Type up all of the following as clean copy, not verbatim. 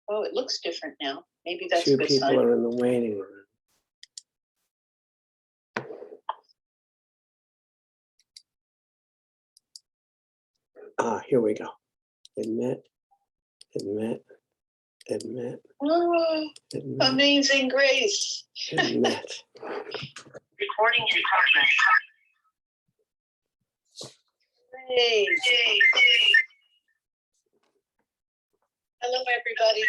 Oh, it looks different now. Maybe that's a Two good people sign. are in the waiting room. Here we go. Admit. Oh, amazing grace. Admit. Recording in progress. Hey. Hello, everybody.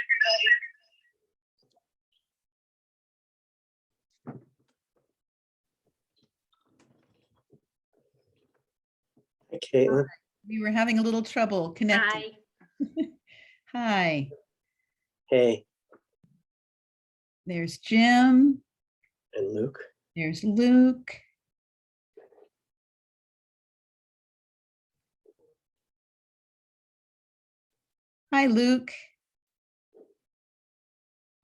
Hi, Caitlin. We were having a little trouble connecting. Hi, Hey, there's Jim, and Luke. there's Luke. Hi, Luke.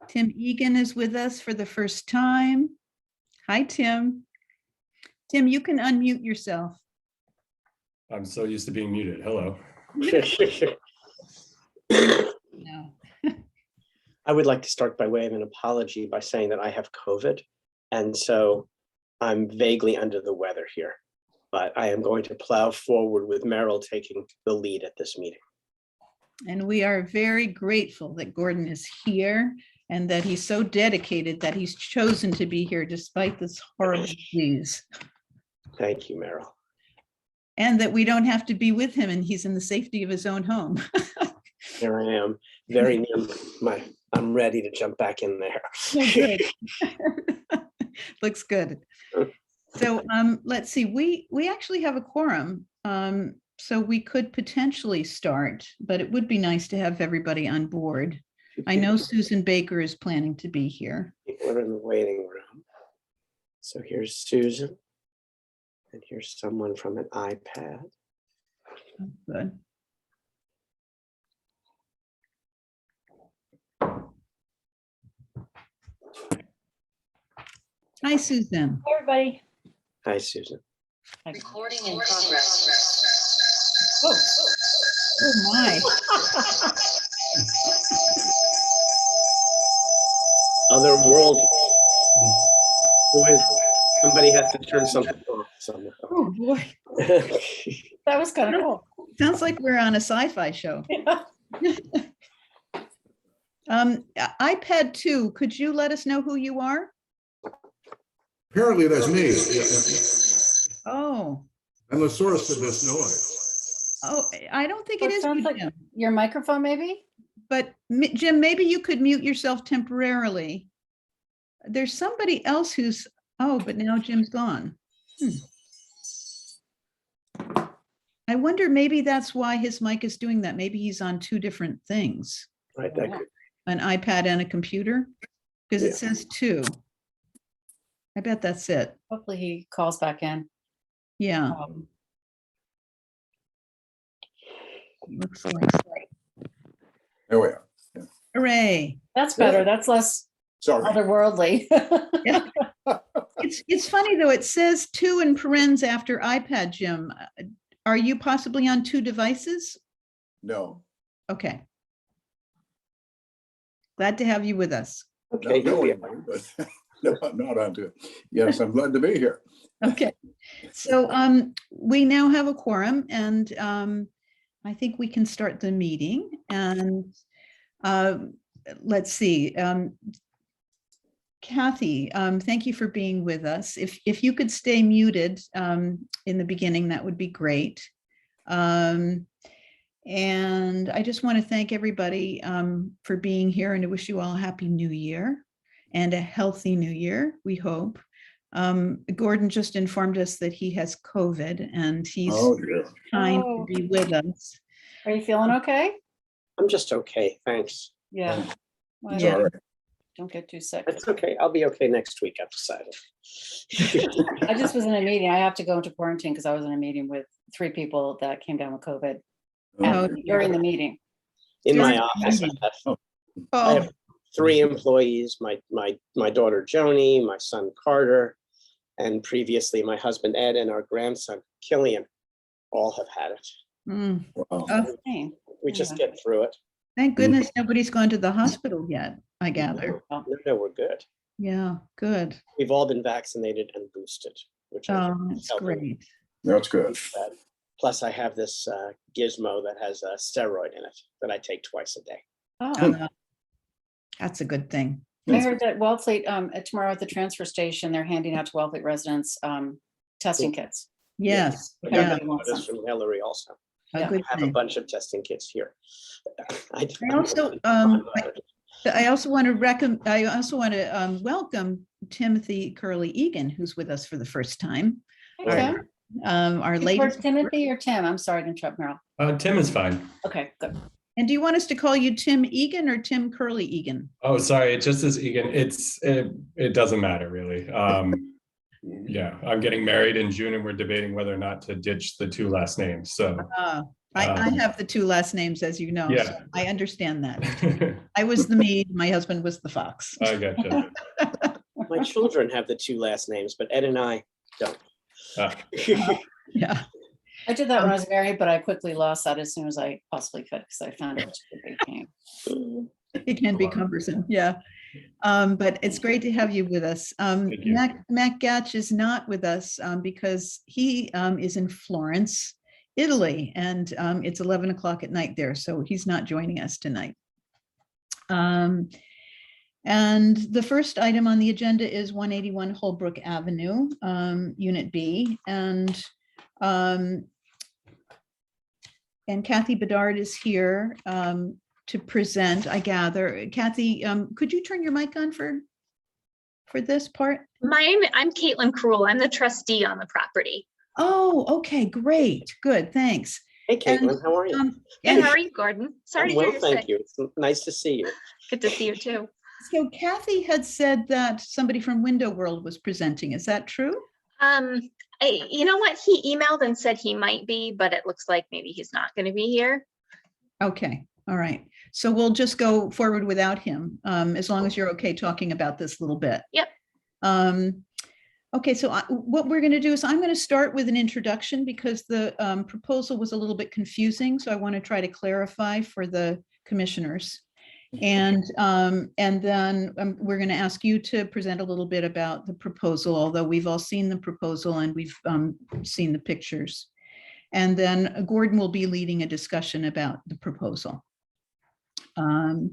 Tim Egan is with us for the first time. Hi, Tim. Tim, you can unmute yourself. I'm so used to being muted. Hello. No. I would like to start by way of an apology by saying that I have COVID. And so I'm vaguely under the weather here, but I am going to plow forward with Merrill taking the lead at this meeting. And we are very grateful that Gordon is here and that he's so dedicated that he's chosen to be here despite this horrible disease. Thank you, Merrill. And that we don't have to be with him and he's in the safety of his own home. Here I am, very near I'm ready to jump back in there. Oh, good. Looks good. So let's see, we actually have a quorum. So we could potentially start, but it would be nice to have everybody on board. I know Susan Baker is planning to be here. People are in the waiting room. So here's Susan. And here's someone from an iPad. Good. Hi, Susan. Hey, everybody. Hi, Susan. Recording in progress. Oh, my. Other world. Who is? Somebody has to turn something off somewhere. Oh, boy. That was kind of cool. Sounds like we're on a sci-fi show. iPad 2, could you let us know who you are? Apparently that's me. Oh, I'm the source of this noise. oh, I don't think it It is sounds you, like Jim. your microphone, maybe? But Jim, maybe you could mute yourself temporarily. There's somebody else who's, oh, but now Jim's gone. I wonder, maybe that's why his mic is doing that. Maybe he's on two different things, Right, that could, an iPad and a computer, because Yeah. it says two. I bet that's it. Hopefully he calls back in. Yeah, looks like. There we are. Hooray. That's better. That's less Sorry. otherworldly. Yeah. It's funny though, it says two in parens after iPad, Jim. Are you possibly on two devices? No. Okay. Glad to have you with us. okay, Not here we knowing are. you, but no, I'm not onto it. Yes, I'm glad to be here. Okay. So we now have a quorum and I think we can start the meeting and let's see. Kathy, thank you for being with us. If you could stay muted in the beginning, that would be great. And I just want to thank everybody for being here and to wish you all a happy new year and a healthy new year, we hope. Gordon just informed us that he has COVID and he's Oh, dear. trying to Oh. be with us. Are you feeling okay? I'm just okay, thanks. Yeah. Well, It's Yeah. all right. Don't get too sick. It's okay, I'll be okay next week, I've decided. I just was in a meeting. I have to go into quarantine because I was in a meeting with 3 people that came down with COVID Oh, during the meeting. In my During the office, I meeting. have Oh, have 3 employees, my daughter Joni, my son Carter, and previously my husband Ed and our grandson Killian all have had it. mm, Wow. oh, Same. We just Yeah. get through it. Thank goodness nobody's gone to the hospital yet, I gather. No, we're good. Yeah, good. We've all been vaccinated and boosted, which I Oh, think is that's helping. great. That's good. Plus, I have this gizmo that has a steroid in it that I take twice a day. Oh, Uh, That's a good thing. I heard that Wellfleet, tomorrow at the transfer station, they're handing out to Wellfleet residents, testing kits. Yes, I yeah, got this from Hillary also. a Yeah. good I have a thing. bunch of testing kits here. I also want to welcome Timothy Curley Egan, who's with us for the first time. Hey, Tim. Our You prefer latest. Timothy or Tim? I'm sorry to interrupt, Meryl. Tim is fine. Okay, good. And do you want us to call you Tim Egan or Tim Curley Egan? Oh, sorry. It just is Egan. It doesn't matter really. Yeah, I'm getting married in June and we're debating whether or not to ditch the 2 last names. So I have the 2 last names, as you know. Yeah. So I understand that. I was the mead, my husband was the fox. I gotcha. My children have the 2 last names, but Ed and I don't. Yeah. I did that when I was married, but I quickly lost that as soon as I possibly could because I found it was a big pain. It can be cumbersome, yeah. But it's great to have you with us. Thank you. Matt Gatch is not with us because he is in Florence, Italy, and it's 11 o'clock at night there, so he's not joining us tonight. And the first item on the agenda is 181 Holbrook Avenue, Unit B, and Kathy Bedard is here to present, I gather. Kathy, could you turn your mic on for this part? I'm Caitlin Cruel. I'm the trustee on the property. Oh, okay, great, good, thanks. Hey, Caitlin, how are you? Good, how are you, Gordon? Sorry to hear Well, you're thank sick. you. It's nice to see you. Good to see you too. So Kathy had said that somebody from Window World was presenting. Is that true? You know what? He emailed and said he might be, but it looks like maybe he's not going to be here. Okay, all right. So we'll just go forward without him, as long as you're okay talking about this a little bit. Yep. Okay, so what we're going to do is I'm going to start with an introduction because the proposal was a little bit confusing. So I want to try to clarify for the commissioners. And then we're going to ask you to present a little bit about the proposal, although we've all seen the proposal and we've seen the pictures. And then Gordon will be leading a discussion about the proposal. Let's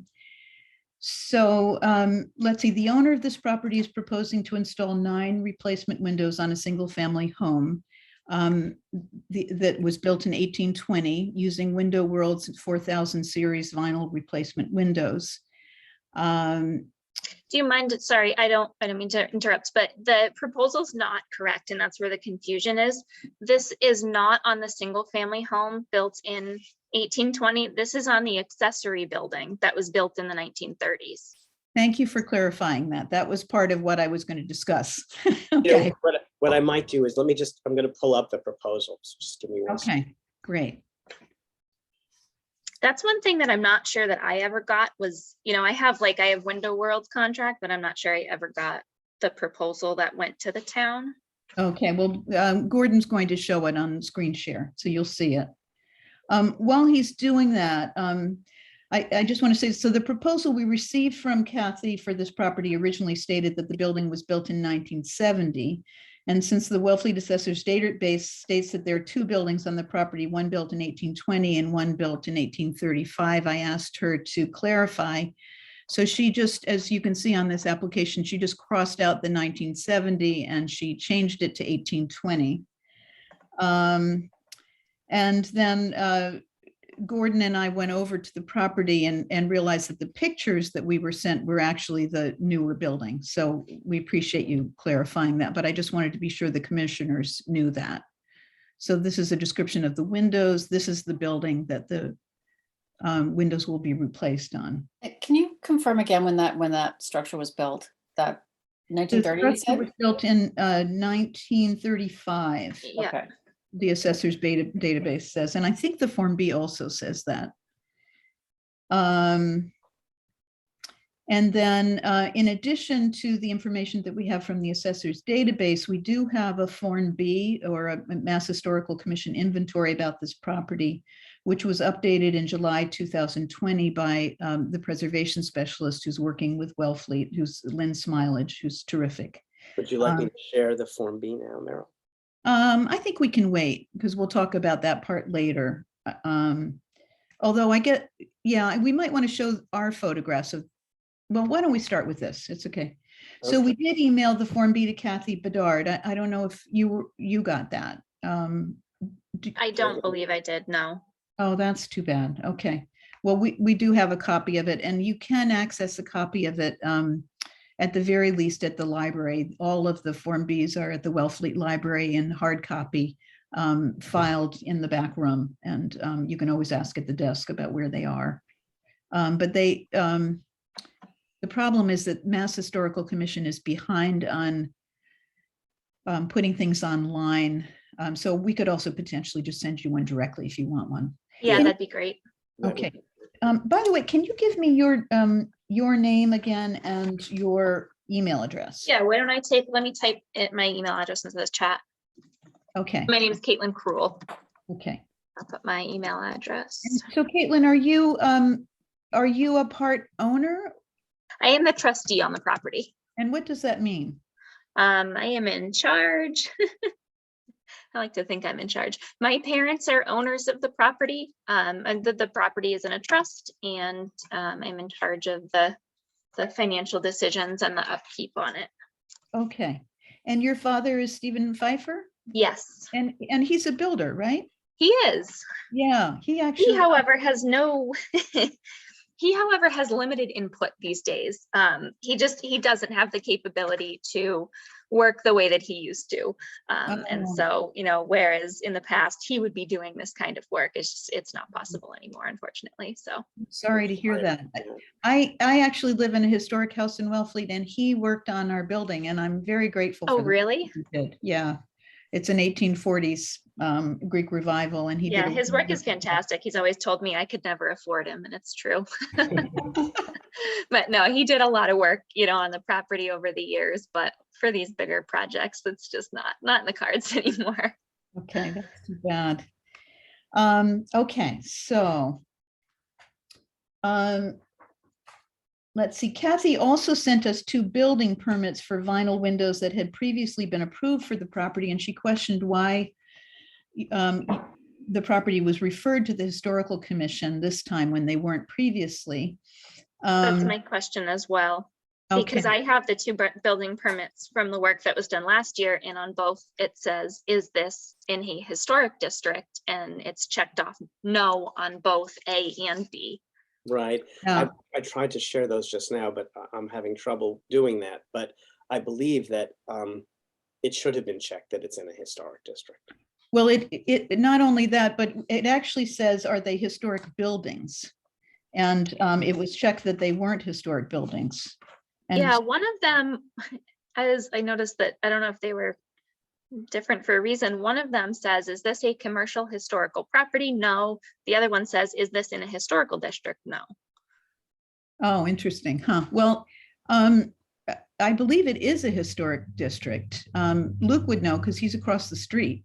see, the owner of this property is proposing to install 9 replacement windows on a single family home that was built in 1820 using Window World's 4000 series vinyl replacement windows. Do you mind? Sorry, I don't mean to interrupt, but the proposal's not correct, and that's where the confusion is. This is not on the single family home built in 1820. This is on the accessory building that was built in the 1930s. Thank you for clarifying that. That was part of what I was going to discuss. You know, Okay, what I might do is I'm going to pull up the proposal. So just give me one second. okay, great. That's one thing that I'm not sure that I ever got was, I have Window World's contract, but I'm not sure I ever got the proposal that went to the town. Okay, well, Gordon's going to show it on screen share, so you'll see it. While he's doing that, I just want to say, so the proposal we received from Kathy for this property originally stated that the building was built in 1970. And since the Wellfleet Assessor's database states that there are 2 buildings on the property, one built in 1820 and one built in 1835, I asked her to clarify. So she just, as you can see on this application, she just crossed out the 1970 and she changed it to 1820. And then Gordon and I went over to the property and realized that the pictures that we were sent were actually the newer building. So we appreciate you clarifying that, but I just wanted to be sure the commissioners knew that. So this is a description of the windows. This is the building that the windows will be replaced on. Can you confirm again when that structure was built? That The 1930, you structure was said? built in 1935. Yeah. Okay. The assessor's database says, and I think the Form B also says that. And then in addition to the information that we have from the assessor's database, we do have a Form B or a Mass Historical Commission inventory about this property which was updated in July 2020 by the preservation specialist who's working with Wellfleet, who's Lynn Smilage, who's terrific. Would you like me to share the Form B now, Meryl? I think we can wait because we'll talk about that part later. Although yeah, we might want to show our photographs of, well, why don't we start with this? It's okay. So we did email the Form B to Kathy Bedard. I don't know if you got that. I don't believe I did, no. Oh, that's too bad. Okay. Well, we do have a copy of it, and you can access a copy of it at the very least at the library. All of the Form Bs are at the Wellfleet Library in hard copy, filed in the back room, and you can always ask at the desk about where they are. But the problem is that Mass Historical Commission is behind on putting things online. So we could also potentially just send you one directly if you want one. Yeah, Can- that'd be great. Okay. By the way, can you give me your name again and your email address? Yeah, why don't let me type my email address into this chat. Okay. My name is Caitlin Cruel. Okay. I'll put my email address. And so Caitlin, are you a part owner? I am the trustee on the property. And what does that mean? I am in charge. I like to think I'm in charge. My parents are owners of the property. And the property is in a trust, and I'm in charge of the financial decisions and the upkeep on it. Okay. And your father is Stephen Pfeiffer? Yes, And he's a builder, right? he is. Yeah, he He, actually. however, has no, he, however, has limited input these days. He doesn't have the capability to work the way that he used to. And Oh. so, whereas in the past he would be doing this kind of work, it's not possible anymore, unfortunately. So Sorry to hear that. I actually live in a historic house in Wellfleet, and he worked on our building, and I'm very grateful. Oh, for the really? work he did. Yeah. It's an 1840s Greek revival, and he did. Yeah, a his work is wonderful job. fantastic. He's always told me I could never afford him, and it's true. But no, he did a lot of work, on the property over the years, but for these bigger projects, it's just not in the cards anymore. Okay, that's too bad. Okay, so let's see. Kathy also sent us 2 building permits for vinyl windows that had previously been approved for the property, and she questioned why the property was referred to the Historical Commission this time when they weren't previously. That's my question as well. Because Okay. I have the 2 building permits from the work that was done last year, and on both it says, is this in a historic district? And it's checked off no on both A and B. Right. Yeah. I tried to share those just now, but I'm having trouble doing that. But I believe that it should have been checked that it's in a historic district. Well, it not only that, but it actually says, are they historic buildings? And it was checked that they weren't historic buildings. And Yeah, one of them, as I noticed that, I don't know if they were different for a reason. One of them says, is this a commercial historical property? No. The other one says, is this in a historical district? No. Oh, interesting, huh? Well, I believe it is a historic district. Luke would know because he's across the street.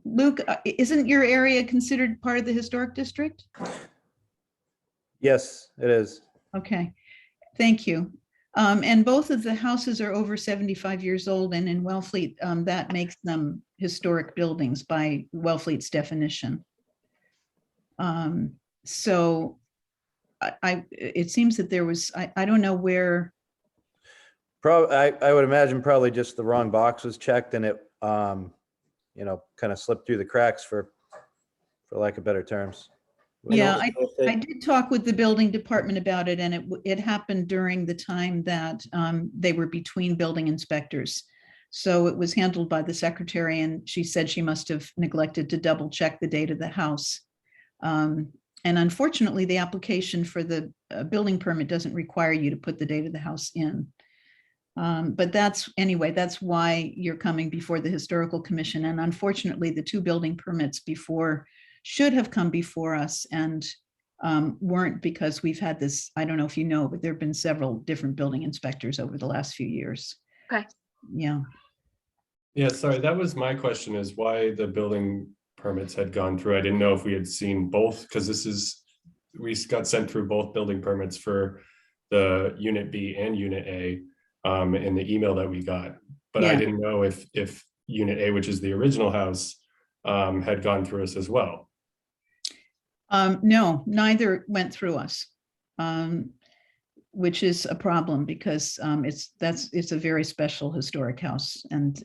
Luke, isn't your area considered part of the historic district? Yes, it is. Okay, thank you. And both of the houses are over 75 years old, and in Wellfleet, that makes them historic buildings by Wellfleet's definition. So it seems that there was, I don't know where. I would imagine probably just the wrong box was checked and it, kind of slipped through the cracks for lack of better terms. Yeah, I did talk with the building department about it, and it happened during the time that they were between building inspectors. So it was handled by the secretary, and she said she must have neglected to double check the date of the house. And unfortunately, the application for the building permit doesn't require you to put the date of the house in. But that's why you're coming before the Historical Commission. And unfortunately, the 2 building permits should have come before us and weren't, because we've had this, I don't know if you know, but there have been several different building inspectors over the last few years. Okay. Yeah. Yeah, sorry, that was my question, is why the building permits had gone through. I didn't know if we had seen both, because we got sent through both building permits for the Unit B and Unit A in the email that we got. But I Yeah. didn't know if Unit A, which is the original house, had gone through us as well. No, neither went through us, which is a problem because it's a very special historic house, and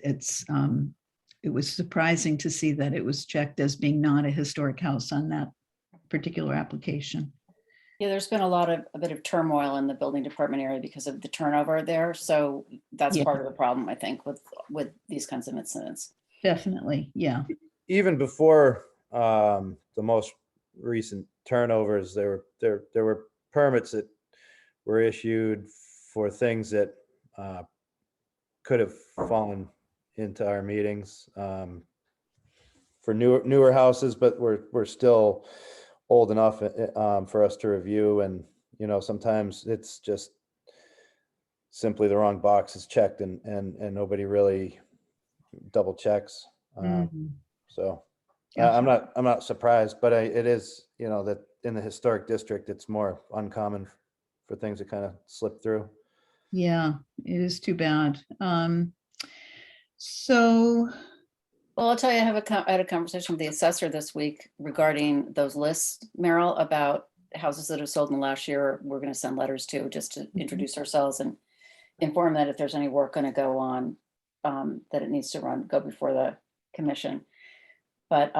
it was surprising to see that it was checked as being not a historic house on that particular application. Yeah, there's been a bit of turmoil in the building department area because of the turnover there. So that's Yeah. part of the problem, I think, with these kinds of incidents. Definitely, yeah. Even before the most recent turnovers, there were permits that were issued for things that could have fallen into our meetings for newer houses, but we're still old enough for us to review. And sometimes it's just simply the wrong box is checked, and nobody really double checks. Mhm. So Yeah. I'm not surprised, but it is, that in the historic district, it's more uncommon for things to kind of slip through. Yeah, it is too bad. So, Well, I'll tell you, I had a conversation with the assessor this week regarding those lists, Meryl, about houses that have sold in the last year. We're going to send letters to, just to introduce ourselves and inform that if there's any work going to go on, that it needs to go before the commission. But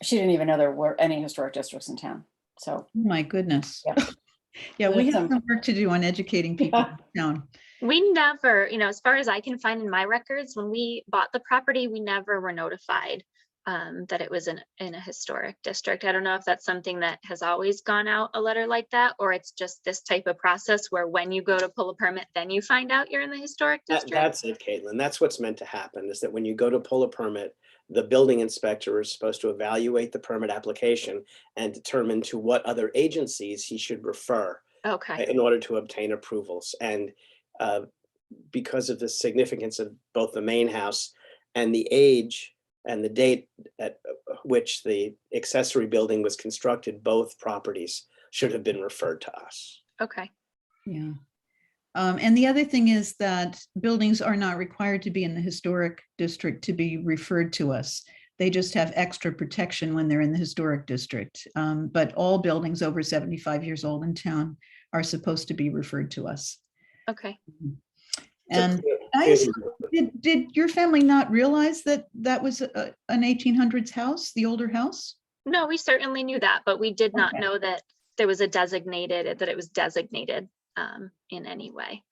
she didn't even know there were any historic districts in town. So, my goodness. Yeah. Yeah, we There's have some- some work to do on educating people in town. We never, as far as I can find in my records, when we bought the property, we never were notified that it was in a historic district. I don't know if that's something that has always gone out a letter like that, or it's just this type of process where when you go to pull a permit, then you find out you're in the historic district. That's it, Caitlin. That's what's meant to happen, is that when you go to pull a permit, the building inspector is supposed to evaluate the permit application and determine to what other agencies he should refer Okay, in order to obtain approvals. And because of the significance of both the main house and the age and the date at which the accessory building was constructed, both properties should have been referred to us. okay. Yeah. And the other thing is that buildings are not required to be in the historic district to be referred to us. They just have extra protection when they're in the historic district. But all buildings over 75 years old in town are supposed to be referred to us. Okay. And So did your family not realize that that was an 1800s house, the older house? No, we certainly knew that, but we did not Okay. know that there was that it was designated in any way.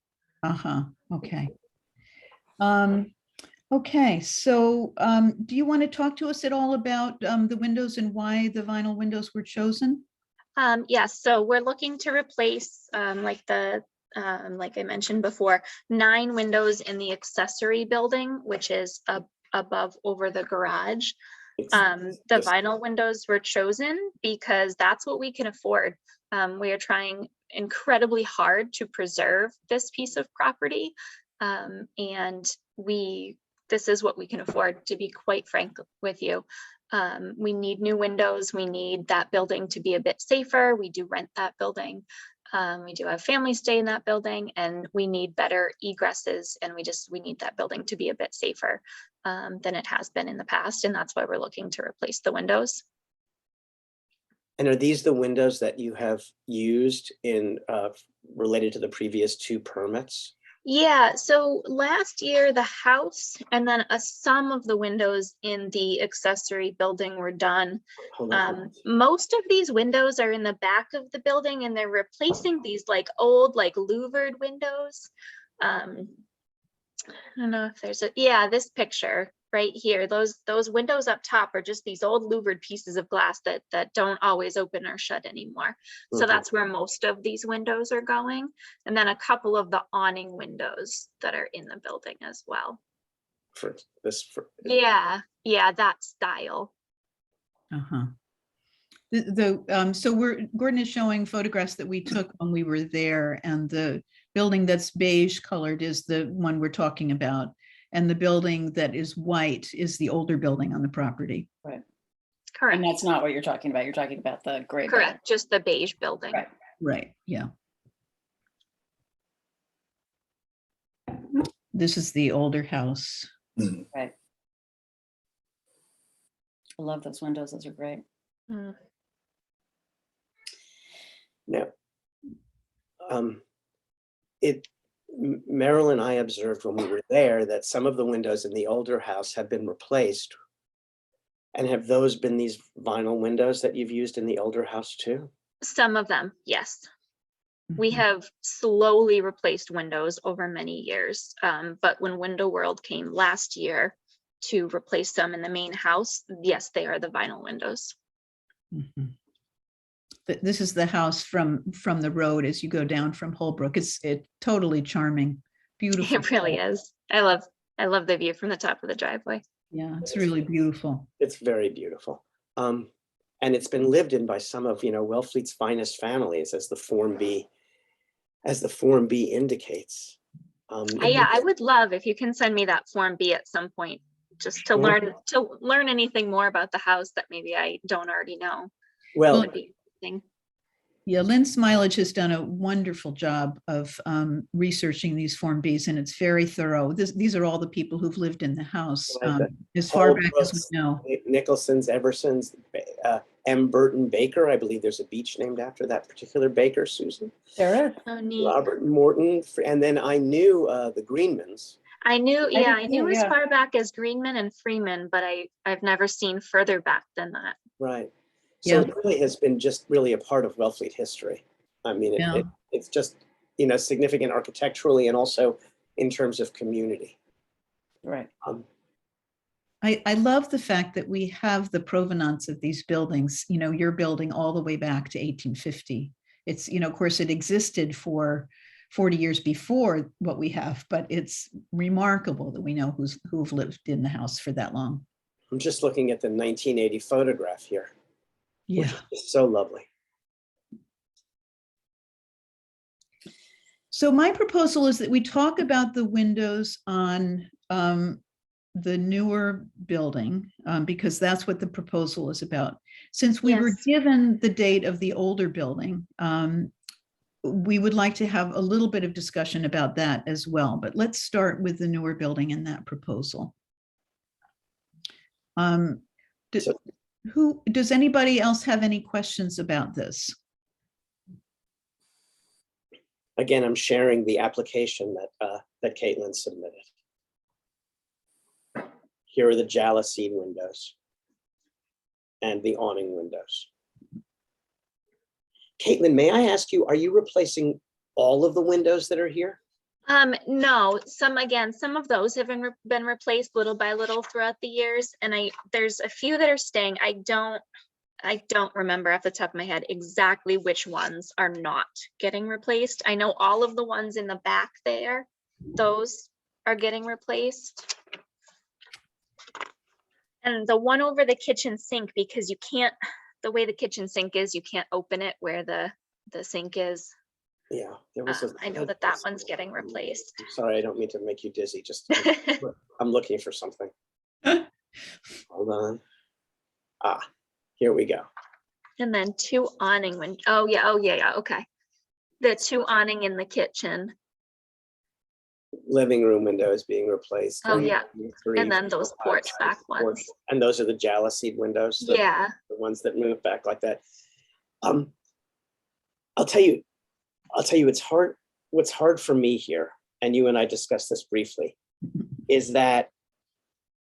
Uh-huh, okay. Okay, so do you want to talk to us at all about the windows and why the vinyl windows were chosen? Yes, so we're looking to replace, like I mentioned before, 9 windows in the accessory building, which is above over the garage. The vinyl windows were chosen because that's what we can afford. We are trying incredibly hard to preserve this piece of property. And this is what we can afford, to be quite frank with you. We need new windows. We need that building to be a bit safer. We do rent that building. We do have families stay in that building, and we need better egresses, and we need that building to be a bit safer than it has been in the past. And that's why we're looking to replace the windows. And are these the windows that you have used in related to the previous 2 permits? Yeah, so last year the house and then some of the windows in the accessory building were done. Hold on. Most of these windows are in the back of the building, and they're replacing these like old, like louvered windows. I don't know if there's this picture right here. Those windows up top are just these old louvered pieces of glass that don't always open or shut anymore. So Mhm. that's where most of these windows are going. And then a couple of the awning windows that are in the building as well. Yeah, that style. Uh-huh. So Gordon is showing photographs that we took when we were there, and the building that's beige colored is the one we're talking about. And the building that is white is the older building on the property. Right. Correct. And that's not what you're talking about. You're talking about the gray. building. Correct, just the beige building. Right. Right, yeah. This is the older house. Right. I love those windows. Those are great. Mm. Now, Meryl and I observed when we were there that some of the windows in the older house have been replaced. And have those been these vinyl windows that you've used in the older house too? Some of them, yes. We Mhm. have slowly replaced windows over many years. But when Window World came last year to replace them in the main house, yes, they are the vinyl windows. Mhm. This is the house from the road as you go down from Holbrook. It's totally charming, beautiful. It really is. I love the view from the top of the driveway. Yeah, it's really beautiful. It's very beautiful. And it's been lived in by some of, Wellfleet's finest families, as the Form B indicates. Yeah, I would love if you can send me that Form B at some point, just to learn anything more about the house that maybe I don't already know. Well, Would be interesting. Yeah, Lynn Smilage has done a wonderful job of researching these Form Bs, and it's very thorough. These are all the people who've lived in the house as far back as we know. Nicholson's, Everson's, M. Burton Baker. I believe there's a beach named after that particular baker, Susan. There is. Oh, neat. Robert Morton, and then I knew the Greenmans. I knew as yeah. far back as Greenman and Freeman, but I've never seen further back than that. Right. So Yeah. it really has been just really a part of Wellfleet history. I mean, Yeah. it's just, significant architecturally and also in terms of community. Right. I love the fact that we have the provenance of these buildings, your building all the way back to 1850. It's, of course, it existed for 40 years before what we have, but it's remarkable that we know who've lived in the house for that long. I'm just looking at the 1980 photograph here, which Yeah. is so lovely. So my proposal is that we talk about the windows on the newer building, because that's what the proposal is about. Since we were Yes. given the date of the older building, we would like to have a little bit of discussion about that as well. But let's start with the newer building and that proposal. Does anybody else have any questions about this? Again, I'm sharing the application that Caitlin submitted. Here are the jalousied windows and the awning windows. Caitlin, may I ask you, are you replacing all of the windows that are here? No, some of those have been replaced little by little throughout the years, and there's a few that are staying. I don't remember off the top of my head exactly which ones are not getting replaced. I know all of the ones in the back there, those are getting replaced. And the one over the kitchen sink, because you can't, the way the kitchen sink is, you can't open it where the sink is. Yeah, there was I know that one's getting replaced. I'm sorry, I don't mean to make you dizzy. Just I'm looking for something. Hold on. Here we go. And then two awning windows. Oh yeah, okay. The two awning in the kitchen. Living room windows being replaced. Oh, yeah. 3, And then those 4, 5, porch 6, back porch. ones. And those are the jalousied windows. Yeah. The ones that move back like that. I'll tell you, it's hard. What's hard for me here, and you and I discussed this briefly, is that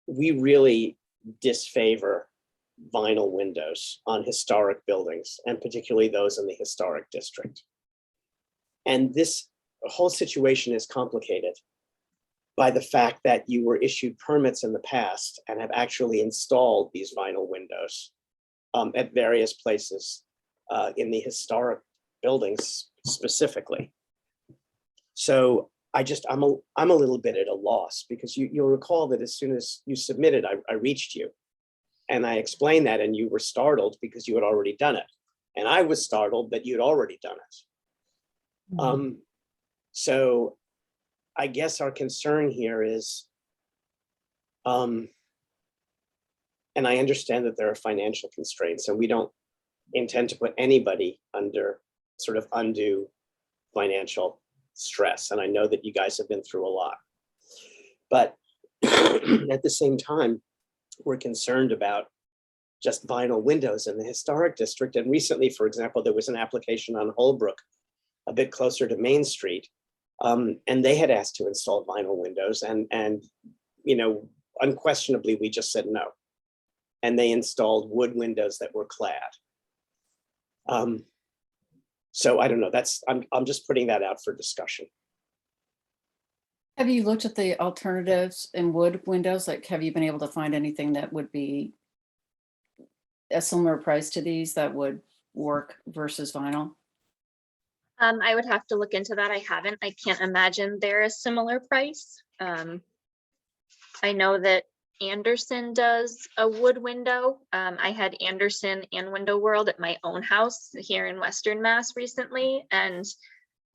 we really disfavor vinyl windows on historic buildings, and particularly those in the historic district. And this whole situation is complicated by the fact that you were issued permits in the past and have actually installed these vinyl windows at various places in the historic buildings specifically. So I'm a little bit at a loss, because you'll recall that as soon as you submitted, I reached you and I explained that, and you were startled because you had already done it. And I was startled that you'd already done it. Mhm. So I guess our concern here is And I understand that there are financial constraints, and we don't intend to put anybody under sort of undue financial stress. And I know that you guys have been through a lot. But at the same time, we're concerned about just vinyl windows in the historic district. And recently, for example, there was an application on Holbrook, a bit closer to Main Street, and they had asked to install vinyl windows, and unquestionably, we just said no. And they installed wood windows that were clad. So I don't know. I'm just putting that out for discussion. Have you looked at the alternatives in wood windows? Like, have you been able to find anything that would be a similar price to these that would work versus vinyl? I would have to look into that. I haven't. I can't imagine they're a similar price. I know that Anderson does a wood window. I had Anderson and Window World at my own house here in Western Mass recently, and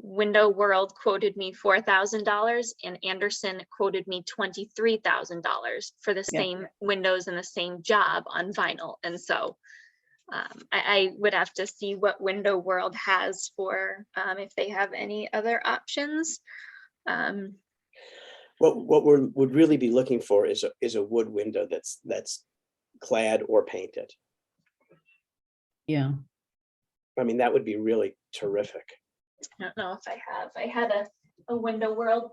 Window World quoted me $4,000 and Anderson quoted me $23,000 for the same windows and the same job on vinyl. And so I would have to see what Window World has for if they have any other options. What we would really be looking for is a wood window that's clad or painted. Yeah. I mean, that would be really terrific. I don't know if I have. I had a Window World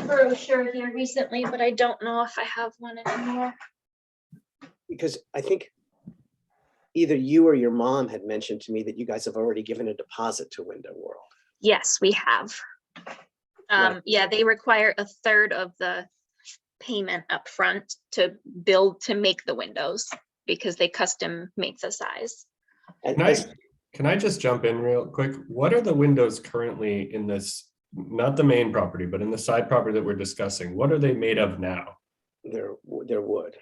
brochure here recently, but I don't know if I have one anymore. Because I think either you or your mom had mentioned to me that you guys have already given a deposit to Window World. Yes, we have. Right. Yeah, they require a third of the payment up front to make the windows because they custom make the size. And Can I just jump in real quick? What are the windows currently in this, not the main property, but in the side property that we're discussing? What are they made of now? they're wood.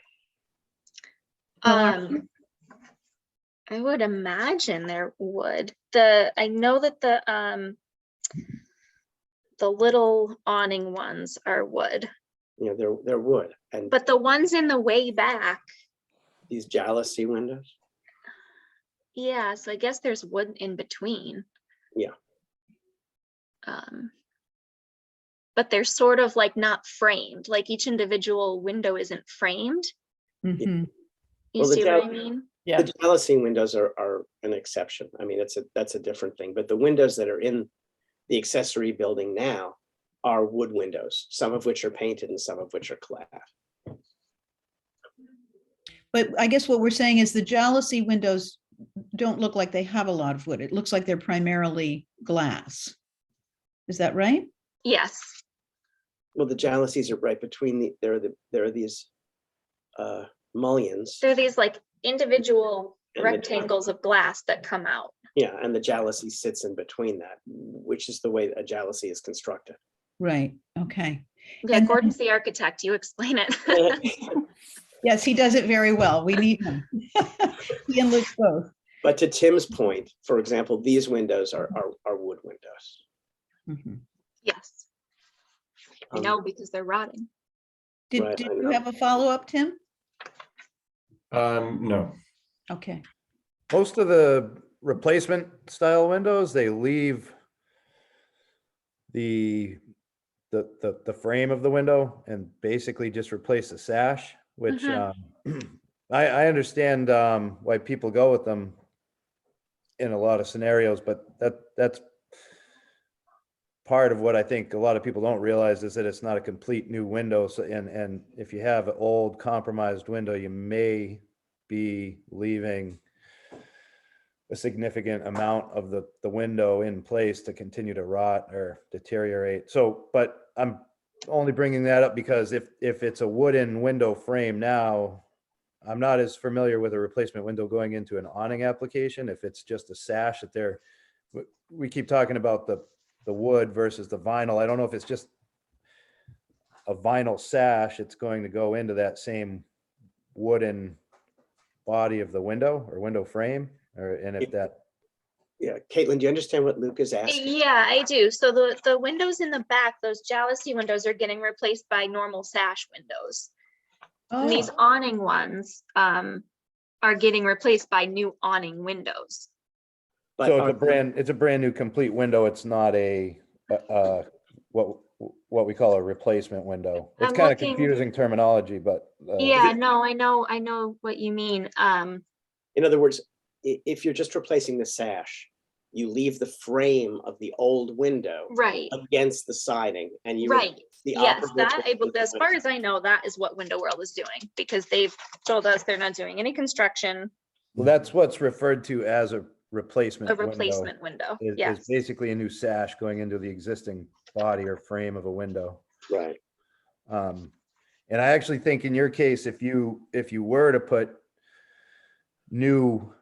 I would imagine they're wood. I know that the little awning ones are wood, They're wood. And but the ones in the way back, these jalousie windows. yeah, so I guess there's wood in between. Yeah. But they're sort of like not framed, like each individual window isn't framed. Mhm. You Well, the see what I mean? Yeah. The jalousie windows are an exception. I mean, that's a different thing. But the windows that are in the accessory building now are wood windows, some of which are painted and some of which are clad. But I guess what we're saying is the jalousie windows don't look like they have a lot of wood. It looks like they're primarily glass. Is that right? Yes. Well, the jalousies are right between there are these mullions. They're these like individual And the- rectangles of glass that come out. Yeah, and the jalousie sits in between that, which is the way a jalousie is constructed. Right. Okay. Yeah, And Gordon's the architect. You explain it. Yes, he does it very well. We need him. He and Luke both. But to Tim's point, for example, these windows are wood windows. Mhm. Yes, I Um, know because they're rotting. Did Right, I you know. have a follow-up, Tim? No. Okay. Most of the replacement style windows, they leave the frame of the window and basically just replace the sash, which I understand why people go with them in a lot of scenarios, but that's part of what I think a lot of people don't realize is that it's not a complete new window. So, and if you have an old compromised window, you may be leaving a significant amount of the window in place to continue to rot or deteriorate. So, but I'm only bringing that up because if it's a wooden window frame now, I'm not as familiar with a replacement window going into an awning application. If it's just a sash that we keep talking about the wood versus the vinyl. I don't know if it's just a vinyl sash, it's going to go into that same wooden body of the window or window frame, and if that. Yeah, Caitlin, do you understand what Luke is asking? Yeah, I do. So the windows in the back, those jalousie windows are getting replaced by normal sash windows. And these Oh, awning ones are getting replaced by new awning windows. But So are- it's a brand new complete window. It's not what we call a replacement window. It's I'm kind of looking- confusing terminology, but Yeah, no, I know what you mean. In other words, if you're just replacing the sash, you leave the frame of the old window Right, against the siding and you. right. the Yes, operable that, frame with the as far as I know, that is what Window World is doing, because they've told us they're not doing any construction, well, that's what's referred to as a replacement a window. replacement window. Is Yes, basically a new sash going into the existing body or frame of a window. Right. And I actually think in your case, if you were to put new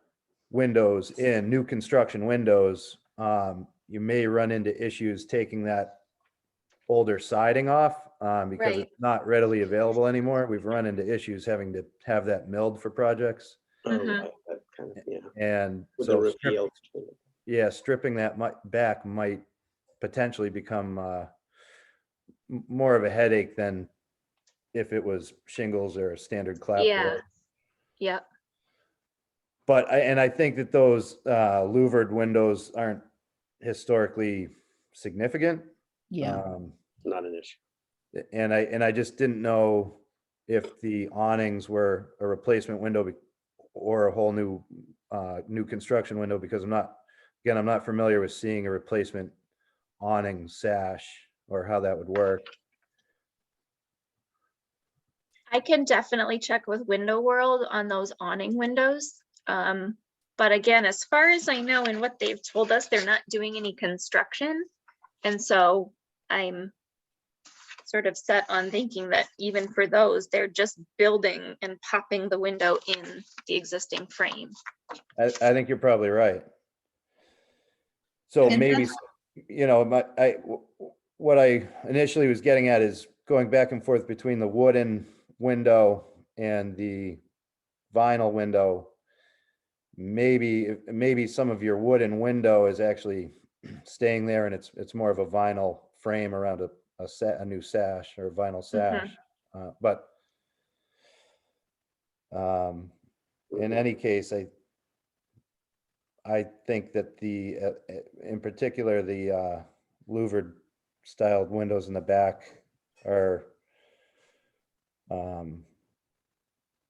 windows in, new construction windows, you may run into issues taking that older siding off, because Right. it's not readily available anymore. We've run into issues having to have that milled for projects. Oh, Mhm. right, that kind of, yeah. And With the so reveal. stripping that back might potentially become more of a headache than if it was shingles or a standard clapboard. yeah, yep, But I think that those louvered windows aren't historically significant. yeah. Not an issue. And I just didn't know if the awnings were a replacement window or a whole new construction window, because I'm not familiar with seeing a replacement awning sash or how that would work. I can definitely check with Window World on those awning windows. But again, as far as I know and what they've told us, they're not doing any construction. And so I'm sort of set on thinking that even for those, they're just building and popping the window in the existing frame. I think you're probably right. So And maybe, what I initially was getting at is going back and forth between the wooden window and the vinyl window. Maybe some of your wooden window is actually staying there, and it's more of a vinyl frame around a new sash or a vinyl sash. But in any case, I think that in particular, the louvered styled windows in the back are, I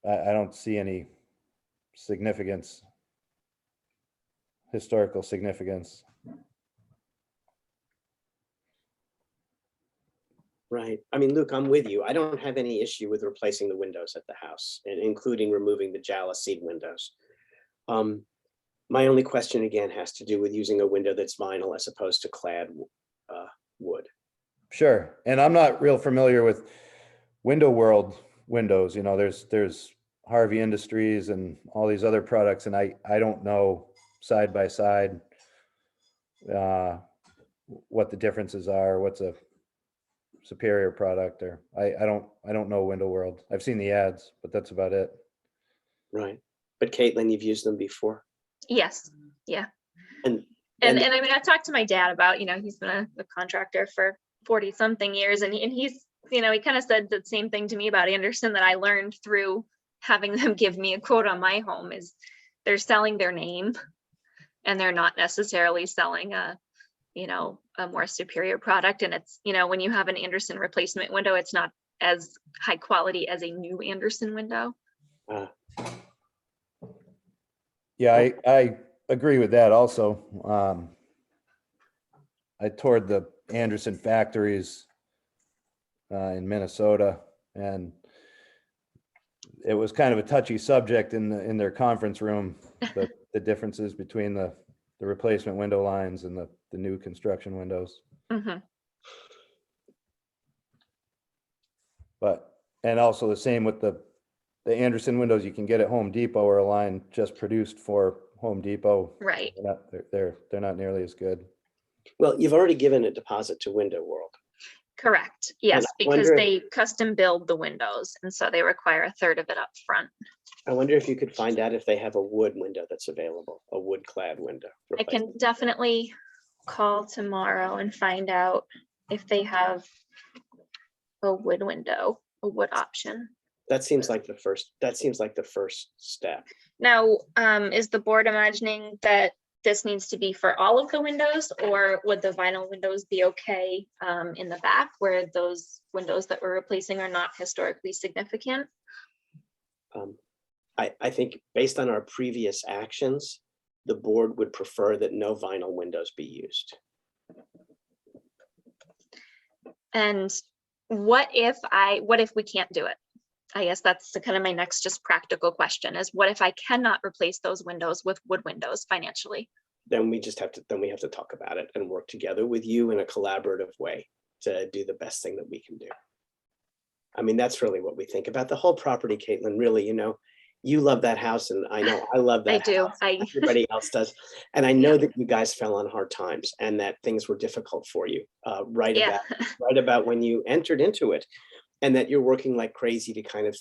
don't see any historical significance. Right. I mean, Luke, I'm with you. I don't have any issue with replacing the windows at the house, and including removing the jalousied windows. My only question again has to do with using a window that's vinyl as opposed to clad wood. Sure. And I'm not real familiar with Window World windows. There's Harvey Industries and all these other products, and I don't know side by side what the differences are, what's a superior product, or I don't know Window World. I've seen the ads, but that's about it. Right. But Caitlin, you've used them before. Yes, yeah. And I mean, I've talked to my dad about, he's been a contractor for 40 something years, and he's, he kind of said the same thing to me about Anderson that I learned through having them give me a quote on my home, is they're selling their name and they're not necessarily selling a more superior product. And it's, when you have an Anderson replacement window, it's not as high quality as a new Anderson window. Yeah, I agree with that also. I toured the Anderson factories in Minnesota, and it was kind of a touchy subject in their conference room, the differences between the replacement window lines and the new construction windows. Mhm. And also the same with the Anderson windows you can get at Home Depot, or a line just produced for Home Depot. Right. They're not nearly as good. Well, you've already given a deposit to Window World. Correct. Yes, I because wonder if- they custom build the windows, and so they require a third of it up front. I wonder if you could find out if they have a wood window that's available, a wood clad window. I can definitely call tomorrow and find out if they have a wood window, a wood option. That seems like the first step. Now, is the board imagining that this needs to be for all of the windows, or would the vinyl windows be okay in the back where those windows that we're replacing are not historically significant? I think based on our previous actions, the board would prefer that no vinyl windows be used. And what if we can't do it? I guess that's kind of my next just practical question is, what if I cannot replace those windows with wood windows financially? Then we have to talk about it and work together with you in a collaborative way to do the best thing that we can do. I mean, that's really what we think about the whole property, Caitlin. Really, you love that house, and I know I love that. I do. House. Everybody else does, and I know that you guys fell on hard times and that things were difficult for you right about when you entered into it, and that you're working like crazy to kind of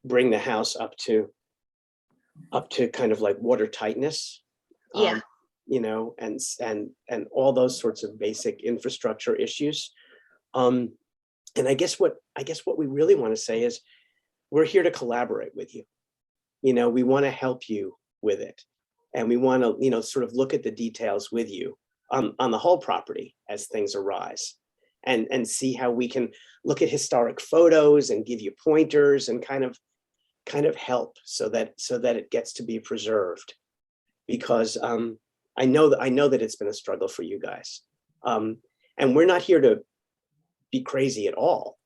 bring the house up to kind of like water tightness. Yeah. And all those sorts of basic infrastructure issues. And I guess what we really want to say is we're here to collaborate with you. We want to help you with it. And we want to, sort of look at the details with you on the whole property as things arise, and see how we can look at historic photos and give you pointers and kind of help so that it gets to be preserved. Because I know that it's been a struggle for you guys. And we're not here to be crazy at all.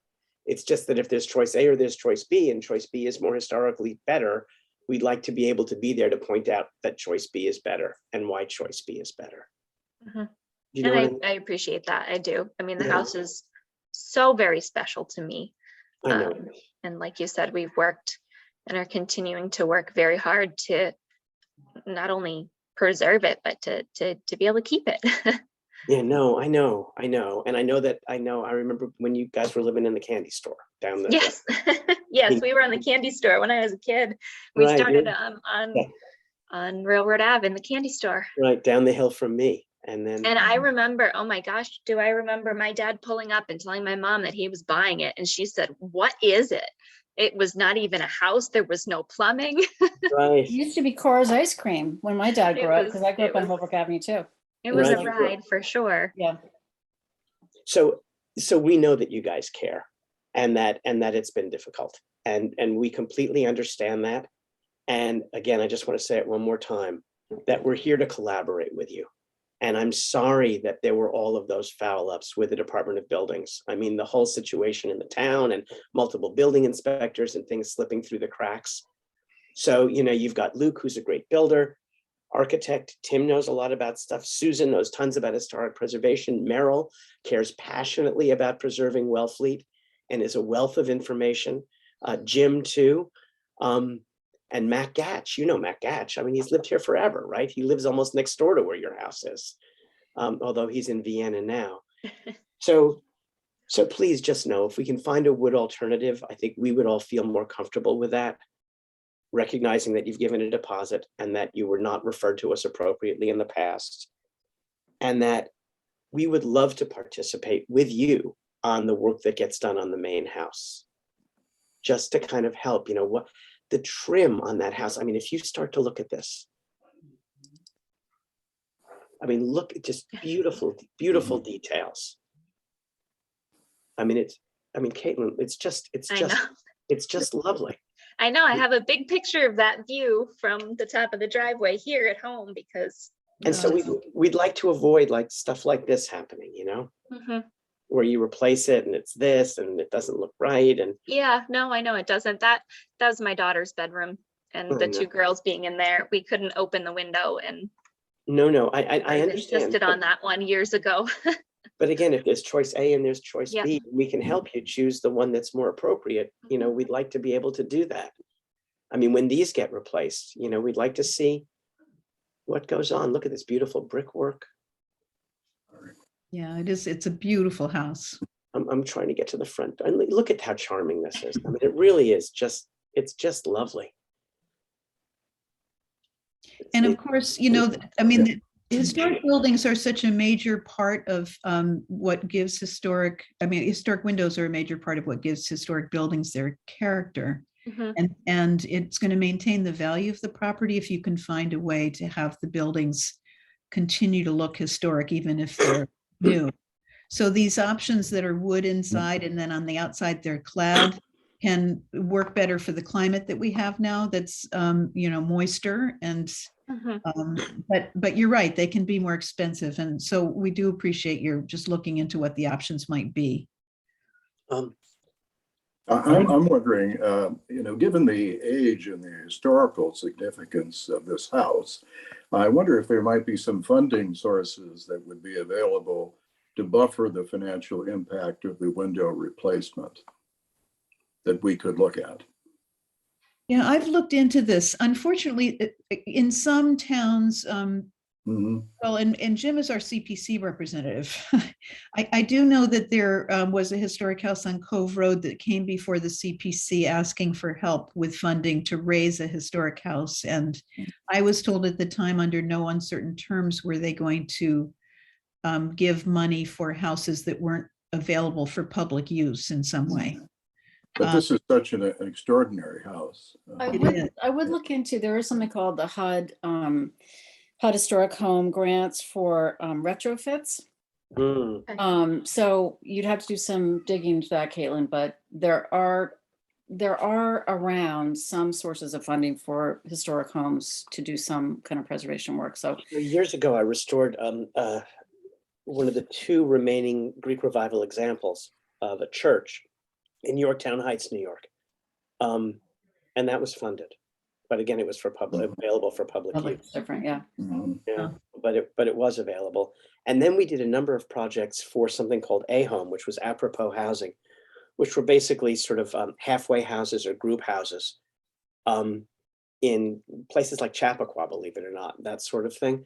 It's just that if there's choice A or there's choice B, and choice B is more historically better, we'd like to be able to be there to point out that choice B is better and why choice B is better. Mm-hmm. You know And I appreciate that. I do. I mean, the house is so very special to me. I know. And like you said, we've worked and are continuing to work very hard to not only preserve it, but to be able to keep it. Yeah, no, I know. And I remember when you guys were living in the candy store down the. Yes. Yes, we were on the candy store when I was a kid. We Right, started on Railroad Ave in the candy store. Right, down the hill from me. And I remember, oh my gosh, do I remember my dad pulling up and telling my mom that he was buying it, and she said, "What is it?" It was not even a house. There was no plumbing. Right. It used to be Cora's Ice Cream when my dad grew up, because I grew up on Holbrook Avenue too. It was a Right. ride for sure. Yeah. So we know that you guys care, and that it's been difficult, and we completely understand that. And again, I just want to say it one more time, that we're here to collaborate with you. And I'm sorry that there were all of those foul ups with the Department of Buildings. I mean, the whole situation in the town and multiple building inspectors and things slipping through the cracks. So, you've got Luke, who's a great builder, architect. Tim knows a lot about stuff. Susan knows tons about historic preservation. Merrill cares passionately about preserving Wellfleet and is a wealth of information. Jim too. And Matt Gatch, Matt Gatch. I mean, he's lived here forever, right? He lives almost next door to where your house is, although he's in Vienna now. So please just know, if we can find a wood alternative, I think we would all feel more comfortable with that, recognizing that you've given a deposit and that you were not referred to us appropriately in the past, and that we would love to participate with you on the work that gets done on the main house, just to kind of help, what the trim on that house. I mean, if you start to look at this, I mean, look at just beautiful, beautiful details. I mean, Caitlin, it's just lovely. I know. I have a big picture of that view from the top of the driveway here at home, because. And so we'd like to avoid like stuff like this happening, Mm-hmm. where you replace it and it's this and it doesn't look right. And Yeah, no, I know it doesn't. That was my daughter's bedroom, and the two girls being in there, we couldn't open the window, and no, I understand. insisted on that one years ago. But again, if there's choice A and there's choice Yeah. B, we can help you choose the one that's more appropriate. We'd like to be able to do that. I mean, when these get replaced, we'd like to see what goes on. Look at this beautiful brickwork. Yeah, it is. It's a beautiful house. I'm trying to get to the front. And look at how charming this is. I mean, it really is it's just lovely. And of course, I mean, the historic buildings are such a major part of what gives historic windows are a major part of what gives historic buildings their character. Mhm. And it's going to maintain the value of the property if you can find a way to have the buildings continue to look historic, even if they're new. So these options that are wood inside and then on the outside they're clad can work better for the climate that we have now that's, moister and, Mhm. but you're right, they can be more expensive. And so we do appreciate your just looking into what the options might be. Um, I'm wondering, given the age and the historical significance of this house, I wonder if there might be some funding sources that would be available to buffer the financial impact of the window replacement that we could look at. Yeah, I've looked into this. Unfortunately, in some towns, Mhm. well, and Jim is our CPC representative. I do know that there was a historic house on Cove Road that came before the CPC asking for help with funding to raise a historic house. And I was told at the time, under no uncertain terms, were they going to give money for houses that weren't available for public use in some way. But this is such an extraordinary house. It is. I would look into, there is something called the HUD Historic Home Grants for retrofits. So you'd have to do some digging into that, Caitlin, but there are around some sources of funding for historic homes to do some kind of preservation work. So Years ago, I restored one of the two remaining Greek Revival examples of a church in Yorktown Heights, New York. And that was funded. But again, it was for available for public public use. different, yeah. Mhm. Yeah, but it was available. And then we did a number of projects for something called A-Home, which was apropos housing, which were basically sort of halfway houses or group houses in places like Chappaqua, believe it or not, that sort of thing.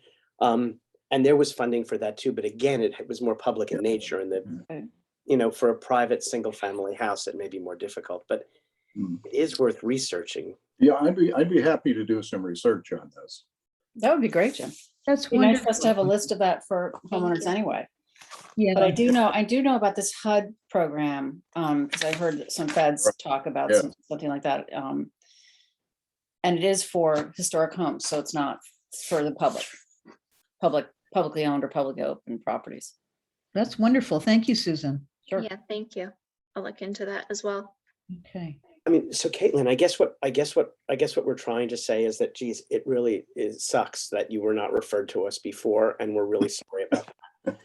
And there was funding for that too, but again, it was more public in nature, and Okay. for a private single family house, it may be more difficult, but it is worth researching. Yeah, I'd be happy to do some research on this. That would be great, Jim. That's Be nice for us to have a wonderful. list of that for homeowners you. anyway. Yeah. But I do know about this HUD program, because I heard some feds Right. talk about Yeah. something like that. And it is for historic homes, so it's not for the publicly owned or publicly open properties. That's wonderful. Thank you, Susan. Sure. Yeah, thank you. I'll look into that as well. Okay. I mean, so Caitlin, I guess what we're trying to say is that, geez, it really sucks that you were not referred to us before, and we're really sorry about that.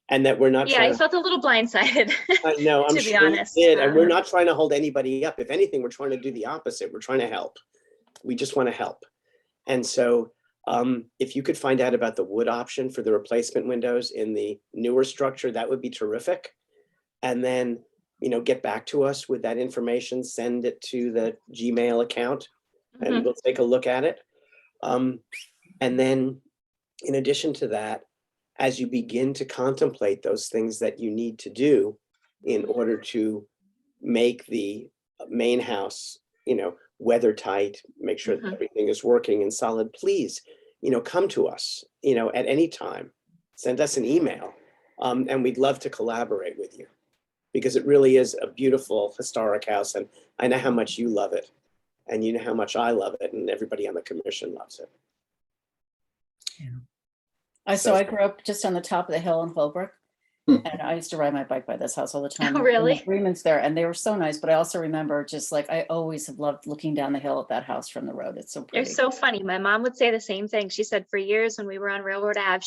And that we're not Yeah, trying I felt a little blindsided. I know, I'm to be sure you honest. did, and we're not trying to hold anybody up. If anything, we're trying to do the opposite. We're trying to help. We just want to help. And so if you could find out about the wood option for the replacement windows in the newer structure, that would be terrific. And then, get back to us with that information, send it to the Gmail account, and Mhm. we'll take a look at it. And then in addition to that, as you begin to contemplate those things that you need to do in order to make the main house, weather tight, make sure that Mhm. everything is working and solid, please, come to us, at any time, send us an email. And we'd love to collaborate with you, because it really is a beautiful historic house. And I know how much you love it, and you know how much I love it, and everybody on the commission loves it. So I grew up just on the top of the hill in Holbrook, and I used to ride my bike by this house all the time. Oh, really? And the agreements there, and they were so nice. But I also remember, just like, I always have loved looking down the hill at that house from the road. It's so They're pretty. so funny. My mom would say the same thing. She said for years when we were on Railroad Ave,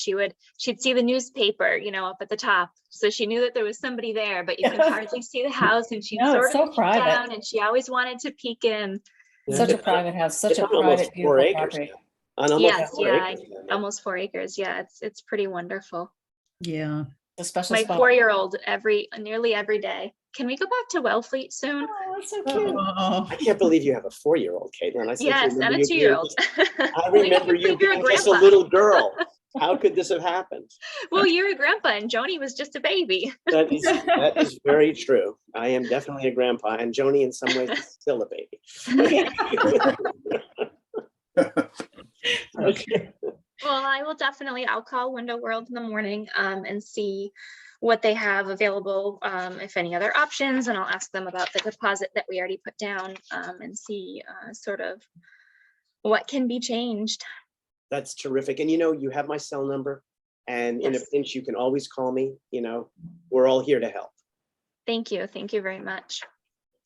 she'd see the newspaper, up at the top. So she knew that there was somebody there, but you could hardly see the house, and she'd No, sort it's of so look private. down, and she always wanted to peek in. Such a private house, such It's a on almost private, 4 beautiful acres property. now. On almost Yes, 4 yeah, acres now. almost 4 acres. Yeah, it's pretty wonderful. Yeah. A special My spot. 4-year-old nearly every day. Can we go back to Wellfleet soon? Oh, that's so cute. Oh, I can't believe you have a 4-year-old, Caitlin. I seem to Yes, and remember a you being 2-year-old. I remember you You're a being just a grandpa. little girl. How could this have happened? Well, you're a grandpa, and Joni was just a baby. That is very true. I am definitely a grandpa, and Joni in some ways is still a baby. okay. Well, I'll call Window World in the morning and see what they have available, if any other options, and I'll ask them about the deposit that we already put down, and see sort of what can be changed. That's terrific. And you have my cell number, and in a Yes. pinch, you can always call me. We're all here to help. Thank you very much.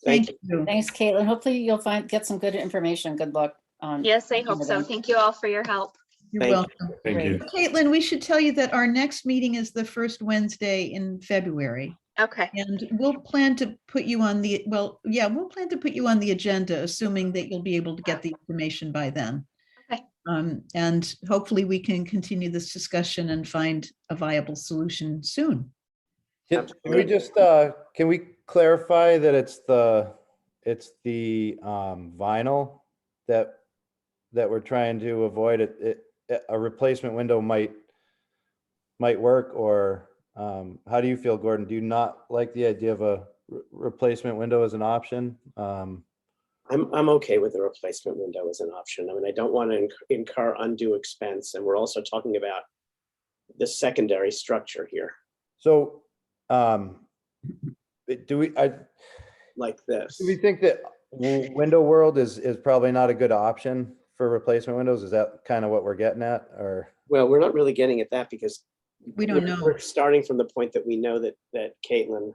Thank you. you. Thanks, Caitlin. Hopefully you'll get some good information. Good luck on. Yes, I hope so. everything. Thank you all for your help. You're Thank you. welcome. Thank you. Caitlin, we should tell you that our next meeting is the first Wednesday in February. Okay, And we'll plan to put you on the, we'll plan to put you on the agenda, assuming that you'll be able to get the information by then. Okay. And hopefully we can continue this discussion and find a viable solution soon. Can we just, can we clarify that it's the vinyl that we're trying to avoid? A replacement window might work, or how do you feel, Gordon? Do you not like the idea of a replacement window as an option? I'm okay with the replacement window as an option. I mean, I don't want to incur undue expense, and we're also talking about the secondary structure here, So, do we like this. think that window world is probably not a good option for replacement windows? Is that kind of what we're getting at, or? Well, we're not really getting at that because We don't know. We're starting from the point that we know that Caitlin,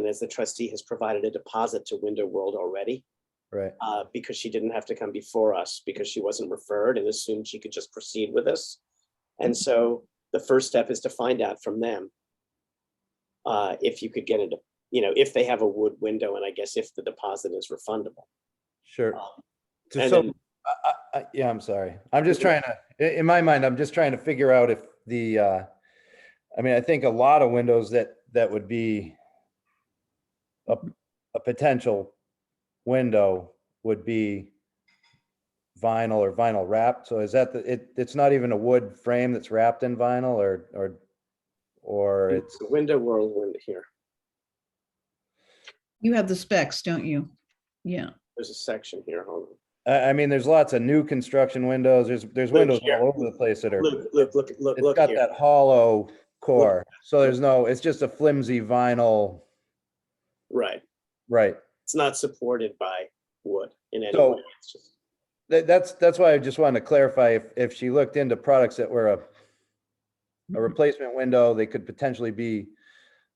as the trustee, has provided a deposit to Window World already, Right. because she didn't have to come before us because she wasn't referred and assumed she could just proceed with this. And so the first step is to find out from them if you could get it, if they have a wood window, and I guess if the deposit is refundable. Sure. and So, then- yeah, I'm sorry. I'm just trying to, in my mind, I'm just trying to figure out if I mean, I think a lot of windows that would be a potential window would be vinyl or vinyl wrapped. So is that it's not even a wood frame that's wrapped in vinyl, or it's, The Window World window here. You have the specs, don't you? Yeah. There's a section here. Hold on. I mean, there's lots of new construction windows. There's windows here. all over the place that are, Look it's got here. that hollow core. So it's just a flimsy vinyl, Right. right? It's not supported by wood in any So- way. It's just, That's why I just wanted to clarify if she looked into products that were a replacement window, they could potentially be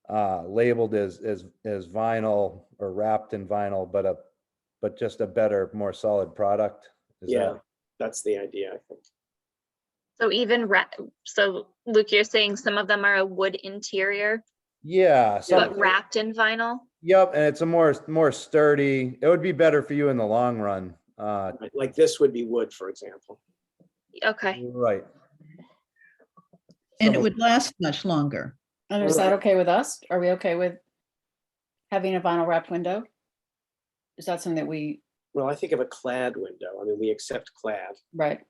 labeled as vinyl or wrapped in vinyl, but just a better, more solid product. Is yeah, that- that's the idea, I think. so so Luke, you're saying some of them are a wood interior, Yeah. but wrapped in vinyl? Yep, and it's a more sturdy. It would be better for you in the long run. Like this would be wood, for example. Okay, Right. And it Some- would last much longer. And is that okay with us? Are we okay with having a vinyl wrapped window? Is that something that we, Well, I think of a clad window. I mean, we accept clad. right?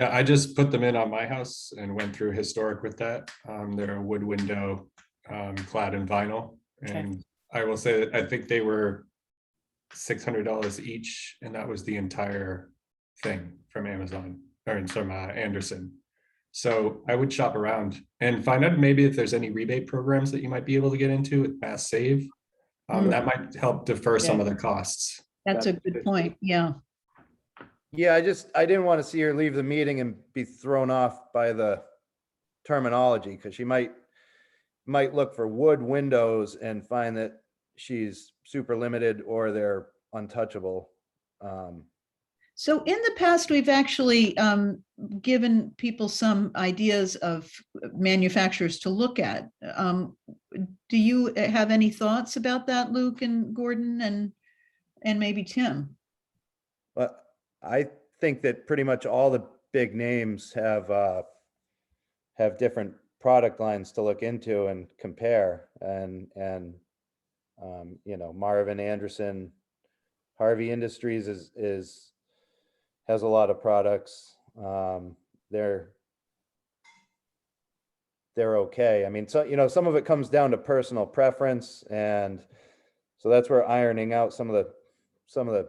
Yeah, I just put them in on my house and went through historic with that. They're a wood window, clad in vinyl. Okay. And I will say that I think they were $600 each, and that was the entire thing from Amazon or from Anderson. So I would shop around and find out maybe if there's any rebate programs that you might be able to get into with Mass Save. That might help defer some of the costs. That's a good point. Yeah. Yeah, I didn't want to see her leave the meeting and be thrown off by the terminology, because she might look for wood windows and find that she's super limited or they're untouchable. So in the past, we've actually given people some ideas of manufacturers to look at. Do you have any thoughts about that, Luke and Gordon and maybe Tim? But I think that pretty much all the big names have different product lines to look into and compare, and Marvin Anderson, Harvey Industries has a lot of products. They're okay. I mean, so some of it comes down to personal preference, and so that's where ironing out some of the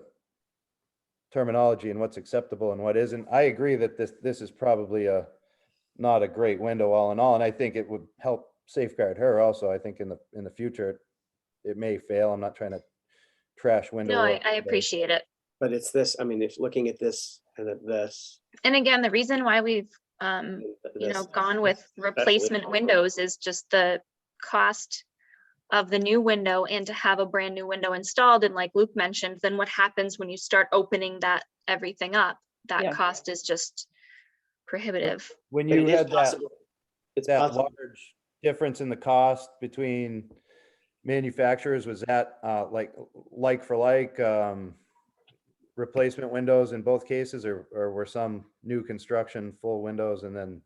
terminology and what's acceptable and what isn't. I agree that this is probably not a great window all in all, and I think it would help safeguard her also. I think in the future, it may fail. I'm not trying to trash window No, work, I but appreciate it. But it's this, I mean, if looking at this and at this. And again, the reason why we've, this gone with replacement windows is just the cost of the new window, and to have a brand new window installed. And like Luke mentioned, then what happens when you start opening everything up? That Yeah. cost is just prohibitive. when but you it is had that, possible. It's that possible. large difference in the cost between manufacturers, was that like for like replacement windows in both cases, or were some new construction full windows, and then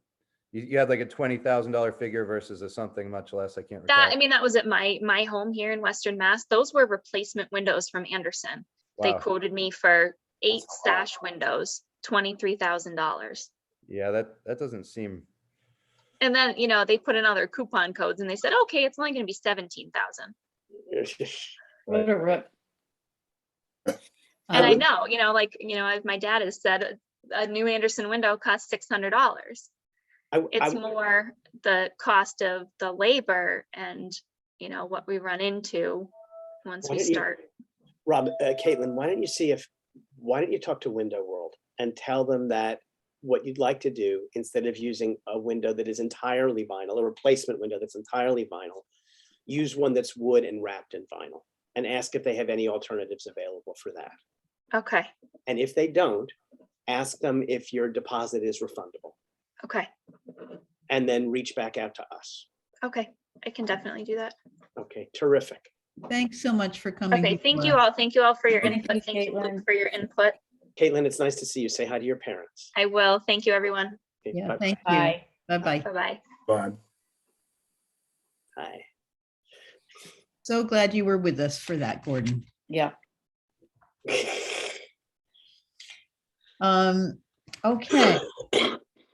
you had like a $20,000 figure versus a something much less? I can't recall. That was at my home here in Western Mass. Those were replacement windows from Anderson. They Wow. quoted me for 8 That's a lot. sash windows, $23,000. Yeah, that doesn't seem. And then, they put in other coupon codes and they said, okay, it's only going to be 17,000. What a rip. And I Um, know, as my dad has said, a new Anderson window costs $600. It's more the cost of the labor and, what we run into once Why we don't you- start. Rob, Caitlin, why don't you talk to Window World and tell them that what you'd like to do, instead of using a window that is entirely vinyl, a replacement window that's entirely vinyl, use one that's wood and wrapped in vinyl, and ask if they have any alternatives available for that. Okay. And if they don't, ask them if your deposit is refundable, Okay. and then reach back out to us. Okay. I can definitely do that. Okay, terrific. Thanks so much for coming. Okay. Thank before you us. all. Thank you all for your Thank input. you, Thank you Luke, Caitlin. for your input. Caitlin, it's nice to see you. Say hi to your parents. I will. Thank you, everyone. Okay, Yeah, bye- thank you. Bye. Bye-bye. Bye-bye. Fine. Bye. So glad you were with us for that, Gordon. Yeah. Okay.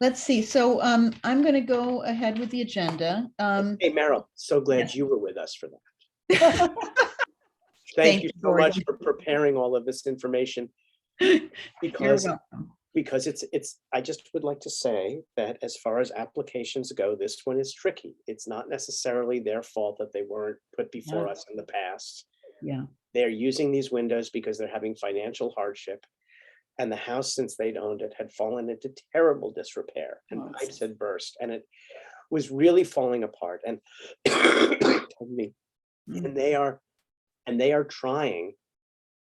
Let's see. So I'm going to go ahead with the agenda. Hey, Meryl, so glad Yes. you were with us for that. Thank you so much Gordon. for preparing all of this information. You're Because welcome. I just would like to say that as far as applications go, this one is tricky. It's not necessarily their fault that they weren't put before No. us in the past. Yeah. They're using these windows because they're having financial hardship. And the house, since they'd owned it, had fallen into terrible disrepair, and Oh. pipes had burst, and it was really falling apart. And pardon me. And they are trying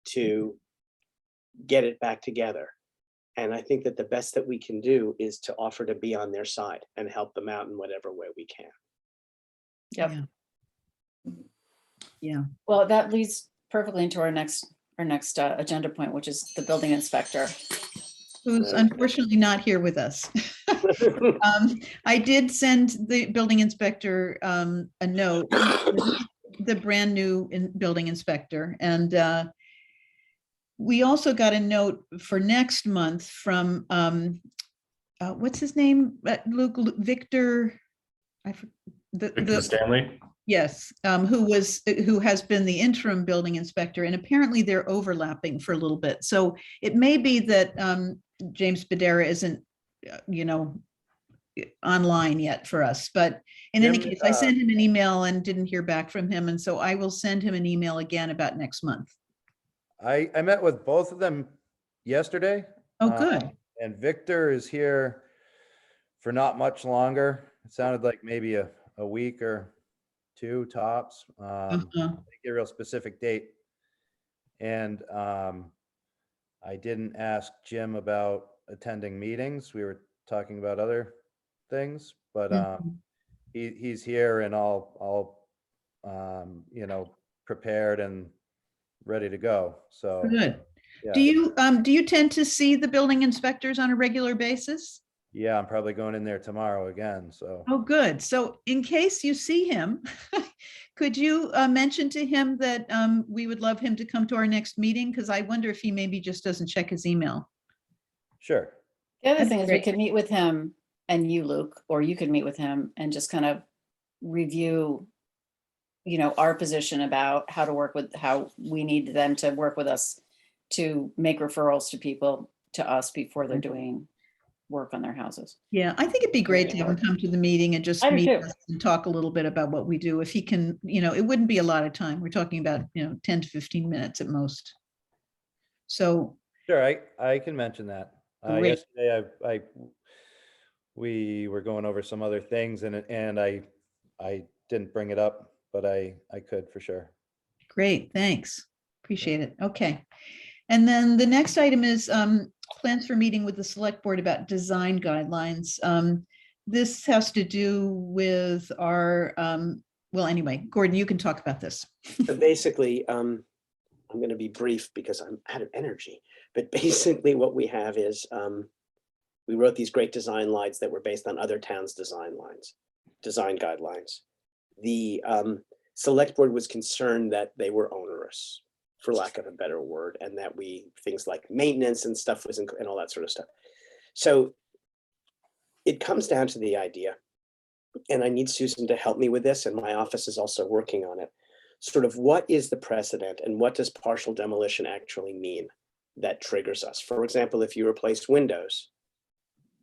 to get it back together. And I think that the best that we can do is to offer to be on their side and help them out in whatever way we can. Yep. Yeah. Yeah. Well, that leads perfectly into our next agenda point, which is the building inspector. Who's Right. unfortunately not here with us. I did send the building inspector a note, the brand new building inspector. And we also got a note for next month from, what's his name? Luke, Victor. Victor Stanley. Yes, who has been the interim building inspector, and apparently they're overlapping for a little bit. So it may be that James Badera isn't, online yet for us. But in any Jim, case, I sent him an email and didn't hear back from him, and so I will send him an email again about next month. I met with both of them yesterday. Oh, good. And Victor is here for not much longer. It sounded like maybe a week or two tops. Uh-huh. Didn't get a real specific date. And I didn't ask Jim about attending meetings. We were talking about other things, but Mhm. he's here and all prepared and ready to go. So Good. yeah. Do you tend to see the building inspectors on a regular basis? Yeah, I'm probably going in there tomorrow again, so. Oh, good. So in case you see him, could you mention to him that we would love him to come to our next meeting? Because I wonder if he maybe just doesn't check his email. Sure. The other That'd thing be is we great. could meet with him and you, Luke, or you could meet with him and just kind of review, our position about how we need them to work with us to make referrals to people, to us before they're doing work on their houses. Yeah, I think it'd be great to have him come to the meeting and just I do meet too. us and talk a little bit about what we do. If he can, it wouldn't be a lot of time. We're talking about, 10 to 15 minutes at most. So, Sure, I can mention that. Great. Yesterday, we were going over some other things and I didn't bring it up, but I could for sure. great, thanks. Appreciate it. Okay. And then the next item is plans for meeting with the select board about design guidelines. This has to do with our, well, anyway, Gordon, you can talk about this. So basically, I'm going to be brief because I'm out of energy. But basically what we have is we wrote these great design lines that were based on other towns' design guidelines. The select board was concerned that they were onerous, for lack of a better word, and that things like maintenance and stuff and all that sort of stuff. So it comes down to the idea, and I need Susan to help me with this, and my office is also working on it. Sort of what is the precedent and what does partial demolition actually mean that triggers us? For example, if you replace windows,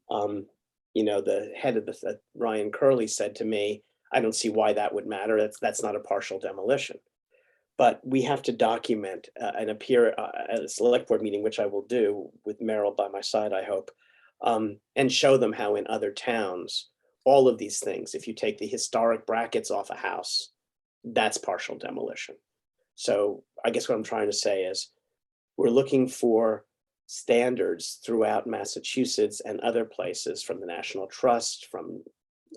the head of Ryan Curley said to me, I don't see why that would matter. That's not a partial demolition. But we have to document and appear at a select board meeting, which I will do with Merrill by my side, I hope, and show them how in other towns, all of these things, if you take the historic brackets off a house, that's partial demolition. So I guess what I'm trying to say is we're looking for standards throughout Massachusetts and other places, from the National Trust, from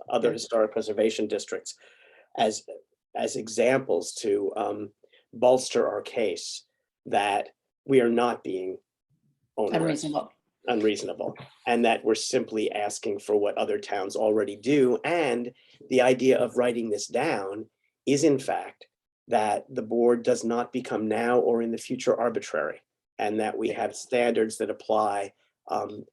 other historic preservation districts, as examples to bolster our case that we are not being onerous, unreasonable, and that we're simply asking for what other towns already do. And the idea of writing this down is, in fact, that the board does not become now or in the future arbitrary, and that we have standards that apply,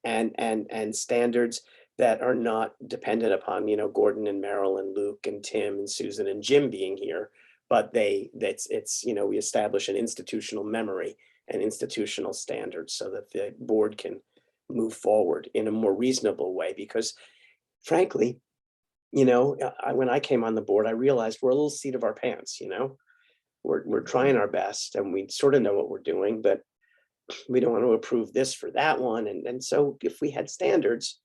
and standards that are not dependent upon, Gordon and Merrill and Luke and Tim and Susan and Jim being here, but we establish an institutional memory and institutional standards so that the board can move forward in a more reasonable way. Because frankly, when I came on the board, I realized we're a little seat of our pants, we're trying our best and we sort of know what we're doing, but we don't want to approve this for that one. And so if we had standards,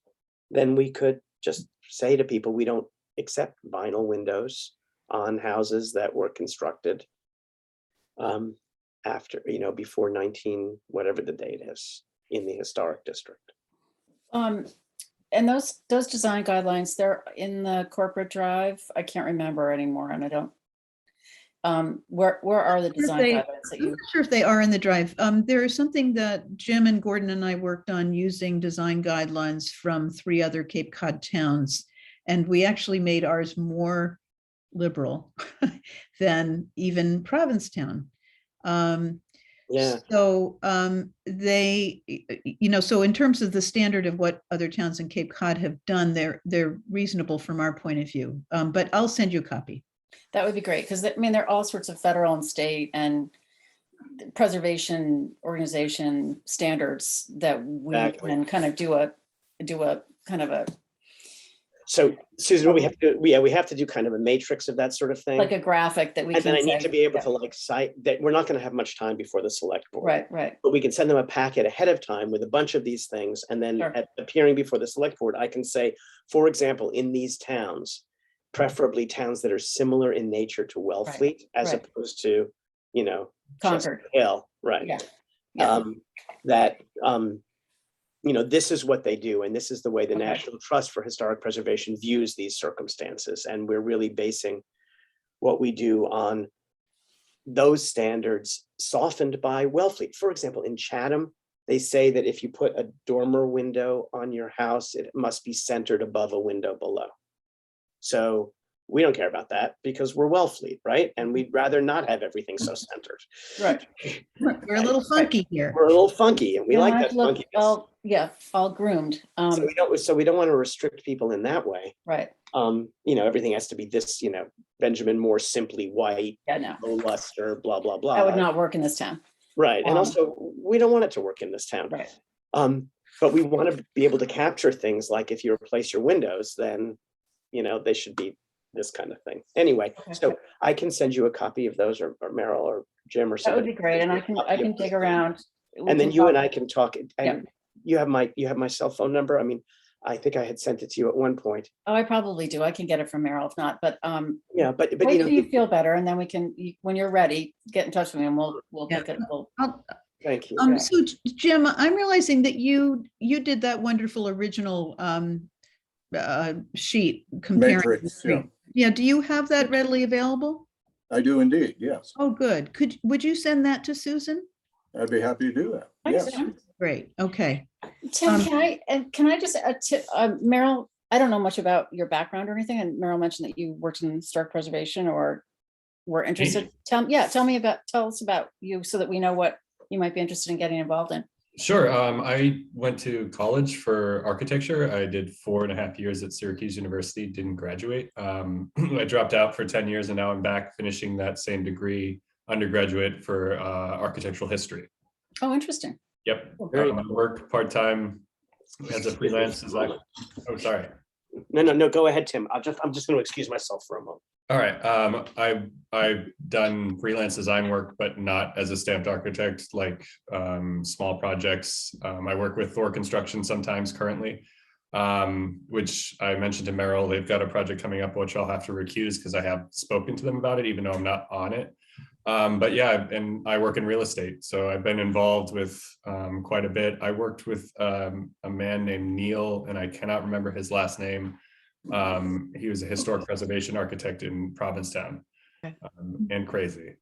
then we could just say to people, we don't accept vinyl windows on houses that were constructed after, before 19, whatever the date is, in the historic district. And those design guidelines, they're in the corporate drive. I can't remember anymore, and I don't. Where are the design guidelines that I'm not sure if they are in the drive. There is something that Jim and Gordon and I worked on using design guidelines from 3 other Cape Cod towns, and we actually made ours more liberal than even Provincetown. Yeah. So they, so in terms of the standard of what other towns in Cape Cod have done, they're reasonable from our point of view. But I'll send you a copy. That would be great, because there are all sorts of federal and state and preservation organization standards that we can kind of do a kind of a. So Susan, what we have to do, we have to do kind of a matrix of that sort of thing. Like a graphic that we and can. then I need to be able to cite that. We're not going to have much time before the select board. Right. But we can send them a packet ahead of time with a bunch of these things. And then appearing before the select board, I can say, for example, in these towns, preferably towns that are similar in nature to Wellfleet, as opposed to, Concord Hill, right? Yeah. This is what they do, and this is the way the National Trust for Historic Preservation views these circumstances. And we're really basing what we do on those standards softened by Wellfleet. For example, in Chatham, they say that if you put a dormer window on your house, it must be centered above a window below. So we don't care about that because we're Wellfleet, right? And we'd rather not have everything so centered. Right. We're a little funky here. We're a little funky, and we like that funkiness. All groomed. So we don't want to restrict people in that way. Right. Everything has to be this, Benjamin Moore simply white, low luster, blah, blah, blah. That would not work in this town. Right. And also we don't want it to work in this town. Right. But we want to be able to capture things like if you replace your windows, then, they should be this kind of thing. Anyway, so I can send you a copy of those, or Meryl or Jim or That somebody. would be great. And I can dig around. We And then can you and talk- I can talk. And you have my cell phone number. I mean, I think I had sent it to you at one point. Oh, I probably do. I can get it from Meryl if not, but Yeah, but wait till you feel better and then we can, when you're ready, get in touch with me and we'll Yeah. pick it. Thank you. So Jim, I'm realizing that you did that wonderful original sheet comparing. the Matrix, three. yeah. Yeah, do you have that readily available? I do indeed, yes. Oh, good. Would you send that to Susan? I'd be happy to do that. Thanks, Yes. Jim. Great, okay. Tim, can I just, Meryl, I don't know much about your background or anything, and Meryl mentioned that you worked in historic preservation or were interested. Tell us about you so that we know what you might be interested in getting involved in. Sure. I went to college for architecture. I did 4.5 years at Syracuse University, didn't graduate. I dropped out for 10 years and now I'm back finishing that same degree, undergraduate for architectural history. Oh, interesting. Yep. Very I work part-time as a freelance design. Oh, sorry. No, go ahead, Tim. I'm just going to excuse myself for a moment. All right. I've done freelance design work, but not as a stamped architect, like small projects. I work with Thor Construction sometimes currently, which I mentioned to Meryl. They've got a project coming up, which I'll have to recuse because I have spoken to them about it, even though I'm not on it. But yeah, and I work in real estate. So I've been involved with quite a bit. I worked with a man named Neil, and I cannot remember his last name. He was a historic preservation architect in Provincetown, and crazy,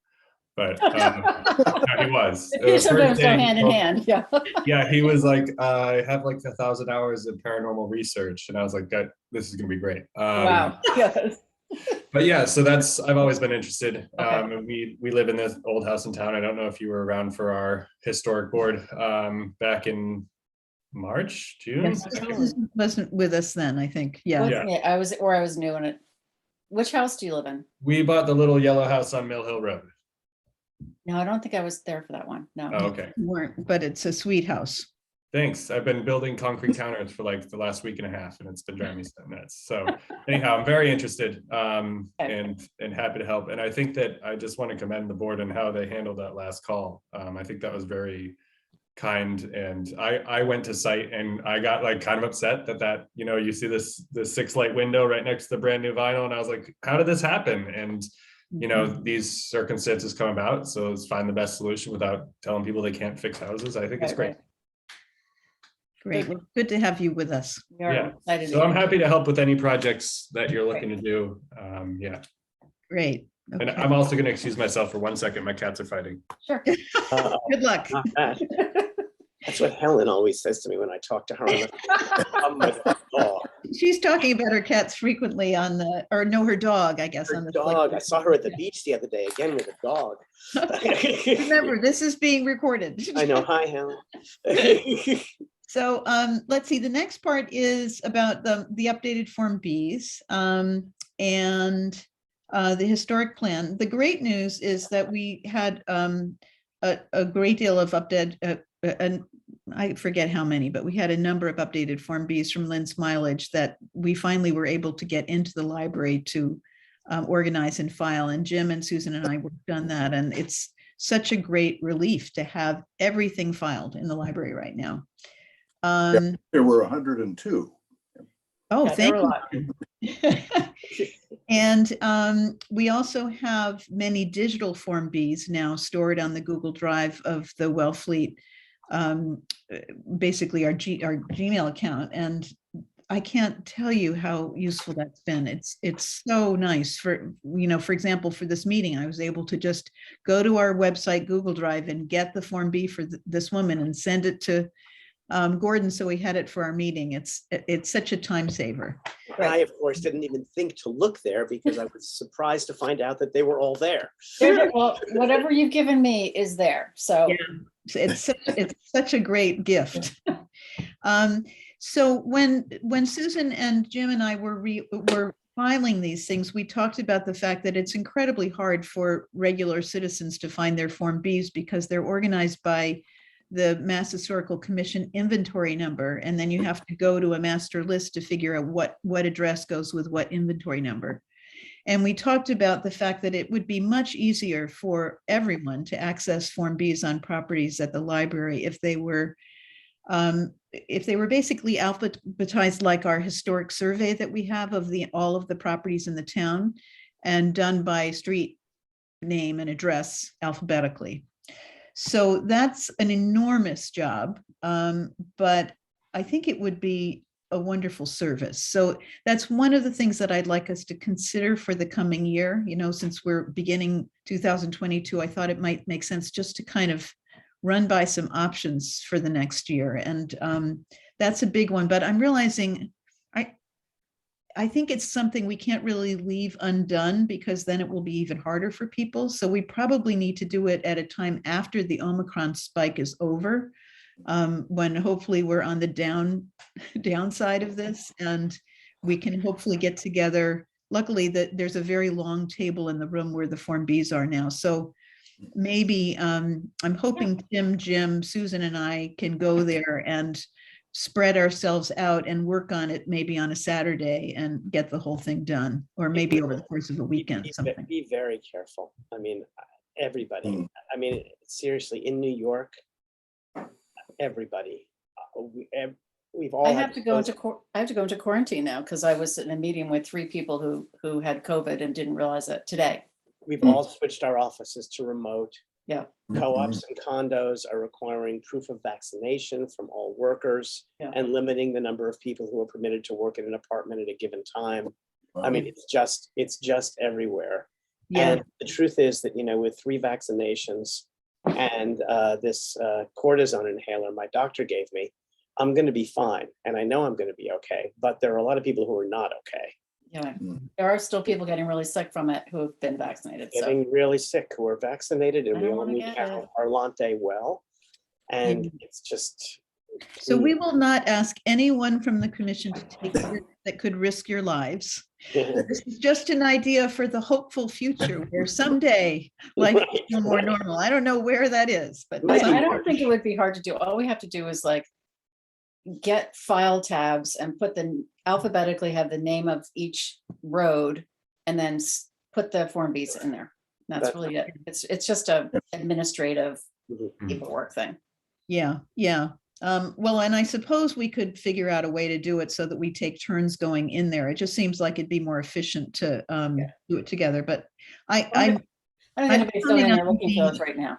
but he was. You sometimes go hand in hand, yeah. Yeah, he was like, I have like 1,000 hours of paranormal research, and I was like, this is gonna be great. Wow, yes. But yeah, so I've always been interested. Okay. And we live in this old house in town. I don't know if you were around for our historic board back in March, June. Yes. Susan wasn't with us then, I think, yeah. Yeah. I was new in it. Which house do you live in? We bought the little yellow house on Mill Hill Road. No, I don't think I was there for that one, no. Oh, okay. Weren't, but it's a sweet house. Thanks. I've been building concrete counters for like the last week and a half, and it's been driving me nuts. So anyhow, I'm very interested and happy to help. And I think that I just want to commend the board and how they handled that last call. I think that was very kind. And I went to site and I got like kind of upset that you see this 6-light window right next to the brand new vinyl, and I was like, how did this happen? And these circumstances come about, so let's find the best solution without telling people they can't fix houses. I think it's great. Great, well, good to have you with us. We are Yeah. excited. So I'm happy to help with any projects that you're looking to do. Yeah. Great. And Okay. I'm also going to excuse myself for 1 second. My cats are fighting. Sure. Good luck. Not bad. That's what Helen always says to me when I talk to her on the phone. She's talking about her cats frequently on her dog, I guess, on Her the. dog. I saw her at the beach the other day, again with a dog. Remember, this is being recorded. I know. Hi, Helen. So let's see, the next part is about the updated Form Bs and the historic plan. The great news is that we had a great deal of updated, and I forget how many, but we had a number of updated Form Bs from Lynn's Mileage that we finally were able to get into the library to organize and file. And Jim and Susan and I worked on that. And it's such a great relief to have everything filed in the library right now. There were 102. Oh, Yeah, there thank were you. And we also have many digital Form Bs now stored on the Google Drive of the Wellfleet, basically our Gmail account. And I can't tell you how useful that's been. It's so nice for example, for this meeting, I was able to just go to our website, Google Drive, and get the Form B for this woman and send it to Gordon, so we had it for our meeting. It's such a time saver. I, of course, didn't even think to look there because I was surprised to find out that they were all there. Well, whatever you've given me is there, so. Yeah. It's such a great gift. So when Susan and Jim and I were filing these things, we talked about the fact that it's incredibly hard for regular citizens to find their Form Bs because they're organized by the Mass Historical Commission inventory number, and then you have to go to a master list to figure out what address goes with what inventory number. And we talked about the fact that it would be much easier for everyone to access Form Bs on properties at the library if they were basically alphabetized like our historic survey that we have of all of the properties in the town, and done by street name and address alphabetically. So that's an enormous job, but I think it would be a wonderful service. So that's one of the things that I'd like us to consider for the coming year. You know, since we're beginning 2022, I thought it might make sense just to kind of run by some options for the next year. And that's a big one, but I'm realizing I think it's something we can't really leave undone, because then it will be even harder for people. So we probably need to do it at a time after the Omicron spike is over, when hopefully we're on the downside of this, and we can hopefully get together. Luckily, there's a very long table in the room where the Form Bs are now. So maybe I'm hoping Tim, Jim, Susan, and I can go there and spread ourselves out and work on it maybe on a Saturday and get the whole thing done, or maybe over the course of a weekend, something. Be very careful. I mean, everybody, I mean, seriously, in New York, everybody, we've all. I have to go into quarantine now because I was in a meeting with 3 people who had COVID and didn't realize it today. We've all switched our offices to remote. Yeah. Co-ops and condos are requiring proof of vaccination from all workers, Yeah. and limiting the number of people who are permitted to work in an apartment at a given time. I mean, it's just everywhere. Yeah. And the truth is that, you know, with 3 vaccinations and this cortisone inhaler my doctor gave me, I'm going to be fine. And I know I'm going to be okay. But there are a lot of people who are not okay. Yeah, there are still people getting really sick from it who have been vaccinated. So Getting really sick who are vaccinated, and I we don't all wanna need to get have it. our Lante well. And it's just. So we will not ask anyone from the commission to take risks that could risk your lives. This is just an idea for the hopeful future where someday life will feel more normal. I don't know where that is, but Right. I don't think it would be hard to do. All we have to do is like get file tabs and put alphabetically have the name of each road, and then put the Form Bs in there. That's really it. It's just a administrative paperwork thing. Yeah. Well, and I suppose we could figure out a way to do it so that we take turns going in there. It just seems like it'd be more efficient to do it together. But I don't think anybody's going in there looking for us right now.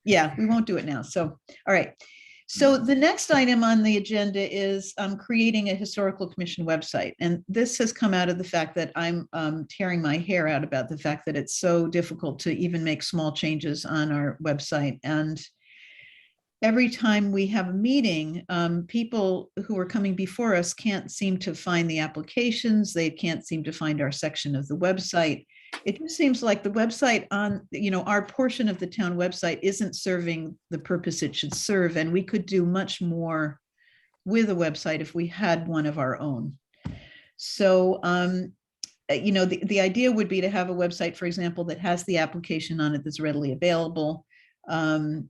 Yeah, we won't do it now. So, all right. So the next item on the agenda is creating a historical commission website. And this has come out of the fact that I'm tearing my hair out about the fact that it's so difficult to even make small changes on our website. And every time we have a meeting, people who are coming before us can't seem to find the applications. They can't seem to find our section of the website. It just seems like the website on, our portion of the town website isn't serving the purpose it should serve. And we could do much more with a website if we had one of our own. So, the idea would be to have a website, for example, that has the application on it that's readily available. Has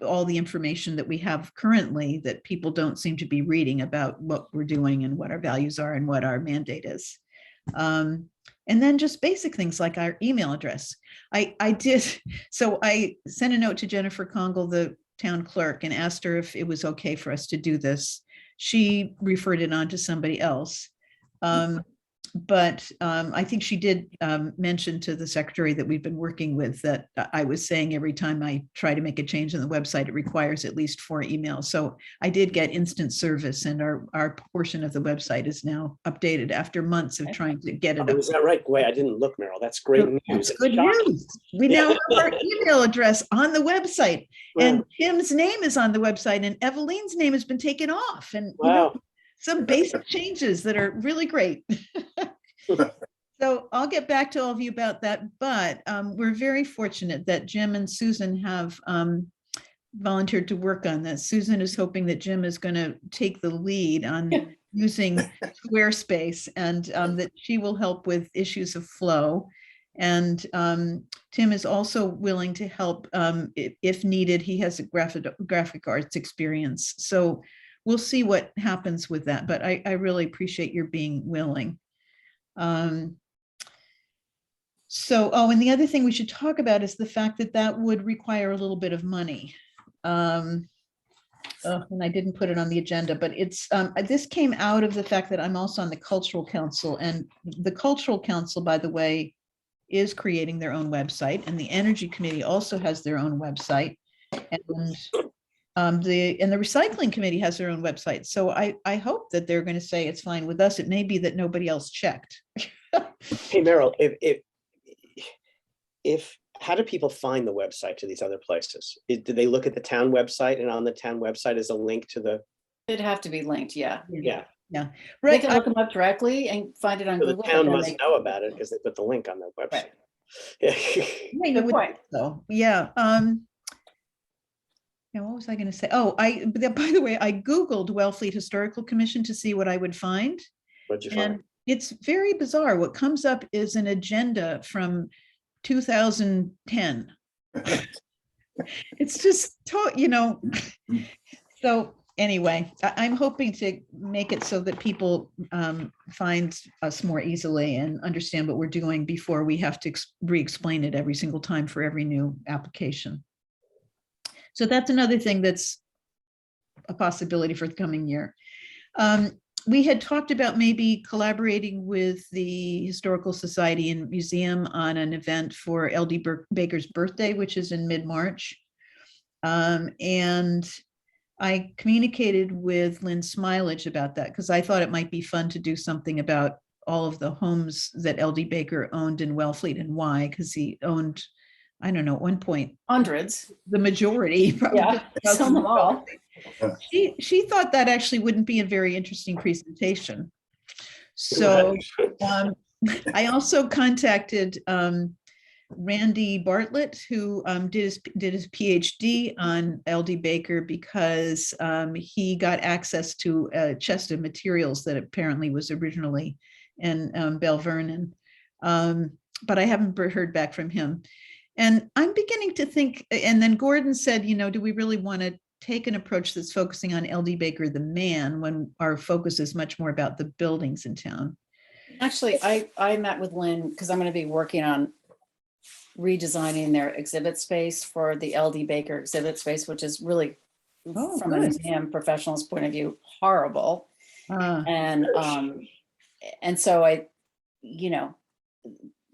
all the information that we have currently that people don't seem to be reading about what we're doing and what our values are and what our mandate is. And then just basic things like our email address. I sent a note to Jennifer Congle, the town clerk, and asked her if it was okay for us to do this. She referred it on to somebody else. But I think she did mention to the secretary that we've been working with that I was saying every time I try to make a change on the website, it requires at least 4 emails. So I did get instant service, and our portion of the website is now updated after months of trying to get it Oh, up. is that right? Wait, I didn't look, Meryl. That's great news. That's It's good shocking. news. We now have our email address on the website, and Tim's name is on the website, and Eveline's name has been taken off. And Wow. some basic changes that are really great. So I'll get back to all of you about that, but we're very fortunate that Jim and Susan have volunteered to work on this. Susan is hoping that Jim is going to take the lead on using Squarespace, and that she will help with issues of flow. And Tim is also willing to help if needed. He has a graphic arts experience. So we'll see what happens with that. But I really appreciate your being willing. So, oh, and the other thing we should talk about is the fact that that would require a little bit of money. And I didn't put it on the agenda, but it's this came out of the fact that I'm also on the Cultural Council, and the Cultural Council, by the way, is creating their own website, and the Energy Committee also has their own website, and the Recycling Committee has their own website. So I hope that they're going to say it's fine with us. It may be that nobody else checked. Hey, Meryl, if how do people find the website to these other places? Do they look at the town website, and on the town website is a link to the? It'd have to be linked, yeah. Yeah. They Right. can look them up directly and find it on So the Google. but town then must they- know about it because they put the link on their website. Yeah. Yeah, you Good would point. think so. Yeah. Yeah, what was I going to say? Oh, by the way, I Googled Wellfleet Historical Commission to see what I would find. What'd you And find? it's very bizarre. What comes up is an agenda from 2010. It's just, so anyway, I'm hoping to make it so that people find us more easily and understand what we're doing before we have to re-explain it every single time for every new application. So that's another thing that's a possibility for the coming year. We had talked about maybe collaborating with the Historical Society and Museum on an event for L.D. Baker's birthday, which is in mid-March. And I communicated with Lynn Smilage about that because I thought it might be fun to do something about all of the homes that L.D. Baker owned in Wellfleet and why, because he owned, I don't know, at one point, Hundreds. the majority. Probably Yeah, some of them all. She thought that actually wouldn't be a very interesting presentation. So I also contacted Randy Bartlett, who did his PhD on L.D. Baker because he got access to a chest of materials that apparently was originally in Bell Vernon. But I haven't heard back from him. And I'm beginning to think, and then Gordon said, do we really want to take an approach that's focusing on L.D. Baker, the man, when our focus is much more about the buildings in town? Actually, I met with Lynn because I'm going to be working on redesigning their exhibit space for the L.D. Baker exhibit space, which is really, from a good. museum professional's point of view, horrible. Ah, And so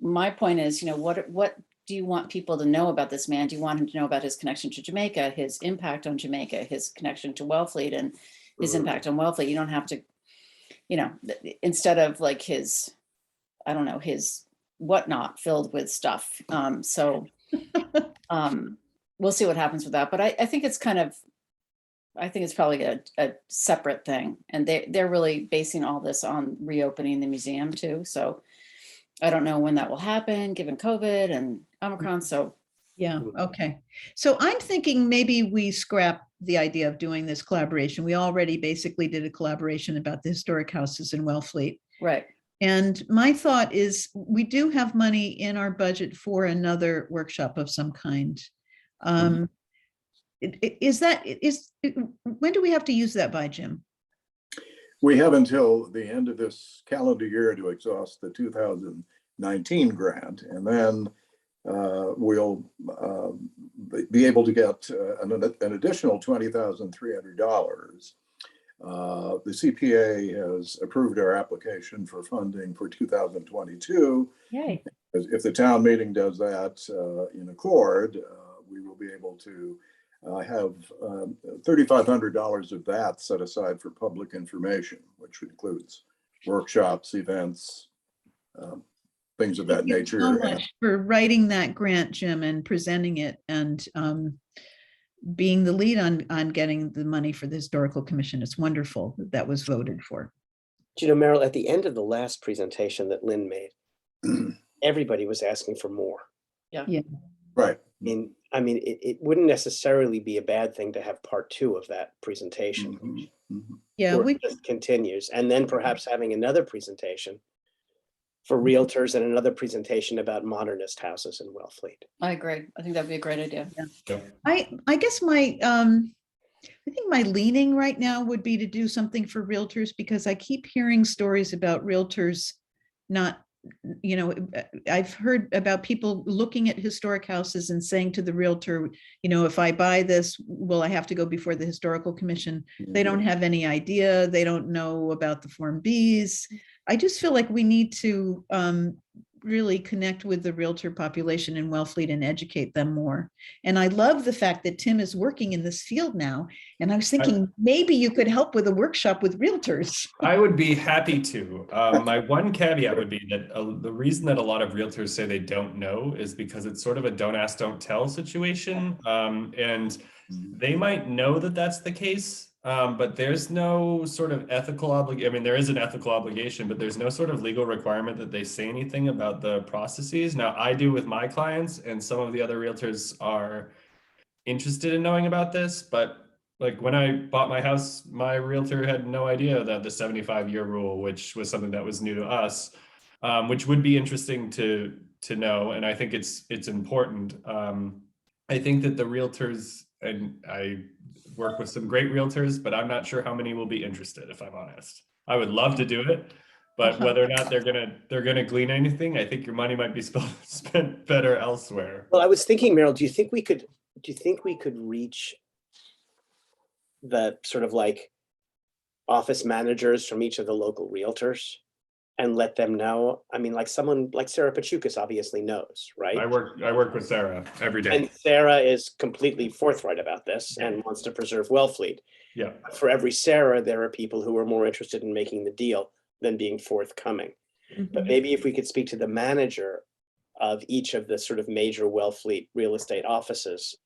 my point is, what do you want people to know about this man? Do you want him to know about his connection to Jamaica, his impact on Jamaica, his connection to Wellfleet and his impact on Wellfleet? You don't have to, instead of like his, I don't know, his whatnot filled with stuff. So we'll see what happens with that. But I think it's I think it's probably a separate thing. And they're really basing all this on reopening the museum too. So I don't know when that will happen, given COVID and Omicron. So yeah, okay. So I'm thinking maybe we scrap the idea of doing this collaboration. We already basically did a collaboration about the historic houses in Wellfleet. right. And my thought is we do have money in our budget for another workshop of some kind. When do we have to use that by, Jim? We have until the end of this calendar year to exhaust the 2019 grant, and then we'll be able to get an additional $20,300. The CPA has approved our application for funding for 2022. Yay. If the town meeting does that in accord, we will be able to have $3,500 of that set aside for public information, which includes workshops, events, things of that Thank you nature. so much for writing that grant, Jim, and presenting it, and being the lead on getting the money for the Historical Commission. It's wonderful that that was voted for. Meryl, at the end of the last presentation that Lynn made, everybody was asking for more. Yeah. Right. I mean, it wouldn't necessarily be a bad thing to have part 2 of that presentation. Mhm, mhm. Yeah, where it just continues, and then perhaps having another presentation for realtors and another presentation about modernist houses in Wellfleet. I agree. I think that'd be a great idea. I guess I think my leaning right now would be to do something for realtors, because I keep hearing stories about realtors not, I've heard about people looking at historic houses and saying to the realtor, if I buy this, will I have to go before the historical commission? They don't have any idea. They don't know about the Form Bs. I just feel like we need to really connect with the realtor population in Wellfleet and educate them more. And I love the fact that Tim is working in this field now. And I was thinking maybe you could help with a workshop with realtors. I would be happy to. My one caveat would be that the reason that a lot of realtors say they don't know is because it's sort of a don't ask, don't tell situation. And they might know that that's the case, but there's no sort of ethical obligation. I mean, there is an ethical obligation, but there's no sort of legal requirement that they say anything about the processes. Now, I do with my clients, and some of the other realtors are interested in knowing about this, but like when I bought my house, my realtor had no idea that the 75-year rule, which was something that was new to us, which would be interesting to know. And I think it's important. I think that the realtors, and I work with some great realtors, but I'm not sure how many will be interested, if I'm honest. I would love to do it, but whether or not they're gonna glean anything, I think your money might be spent better elsewhere. Well, I was thinking, Meryl, do you think we could reach the sort of like office managers from each of the local realtors and let them know? I mean, like someone like Sarah Pachukas obviously knows, right? I work with Sarah every day. And Sarah is completely forthright about this and wants to preserve Wellfleet. Yeah. For every Sarah, there are people who are more interested in making the deal than being forthcoming. But maybe if we could speak to the manager of each of the sort of major Wellfleet real estate offices,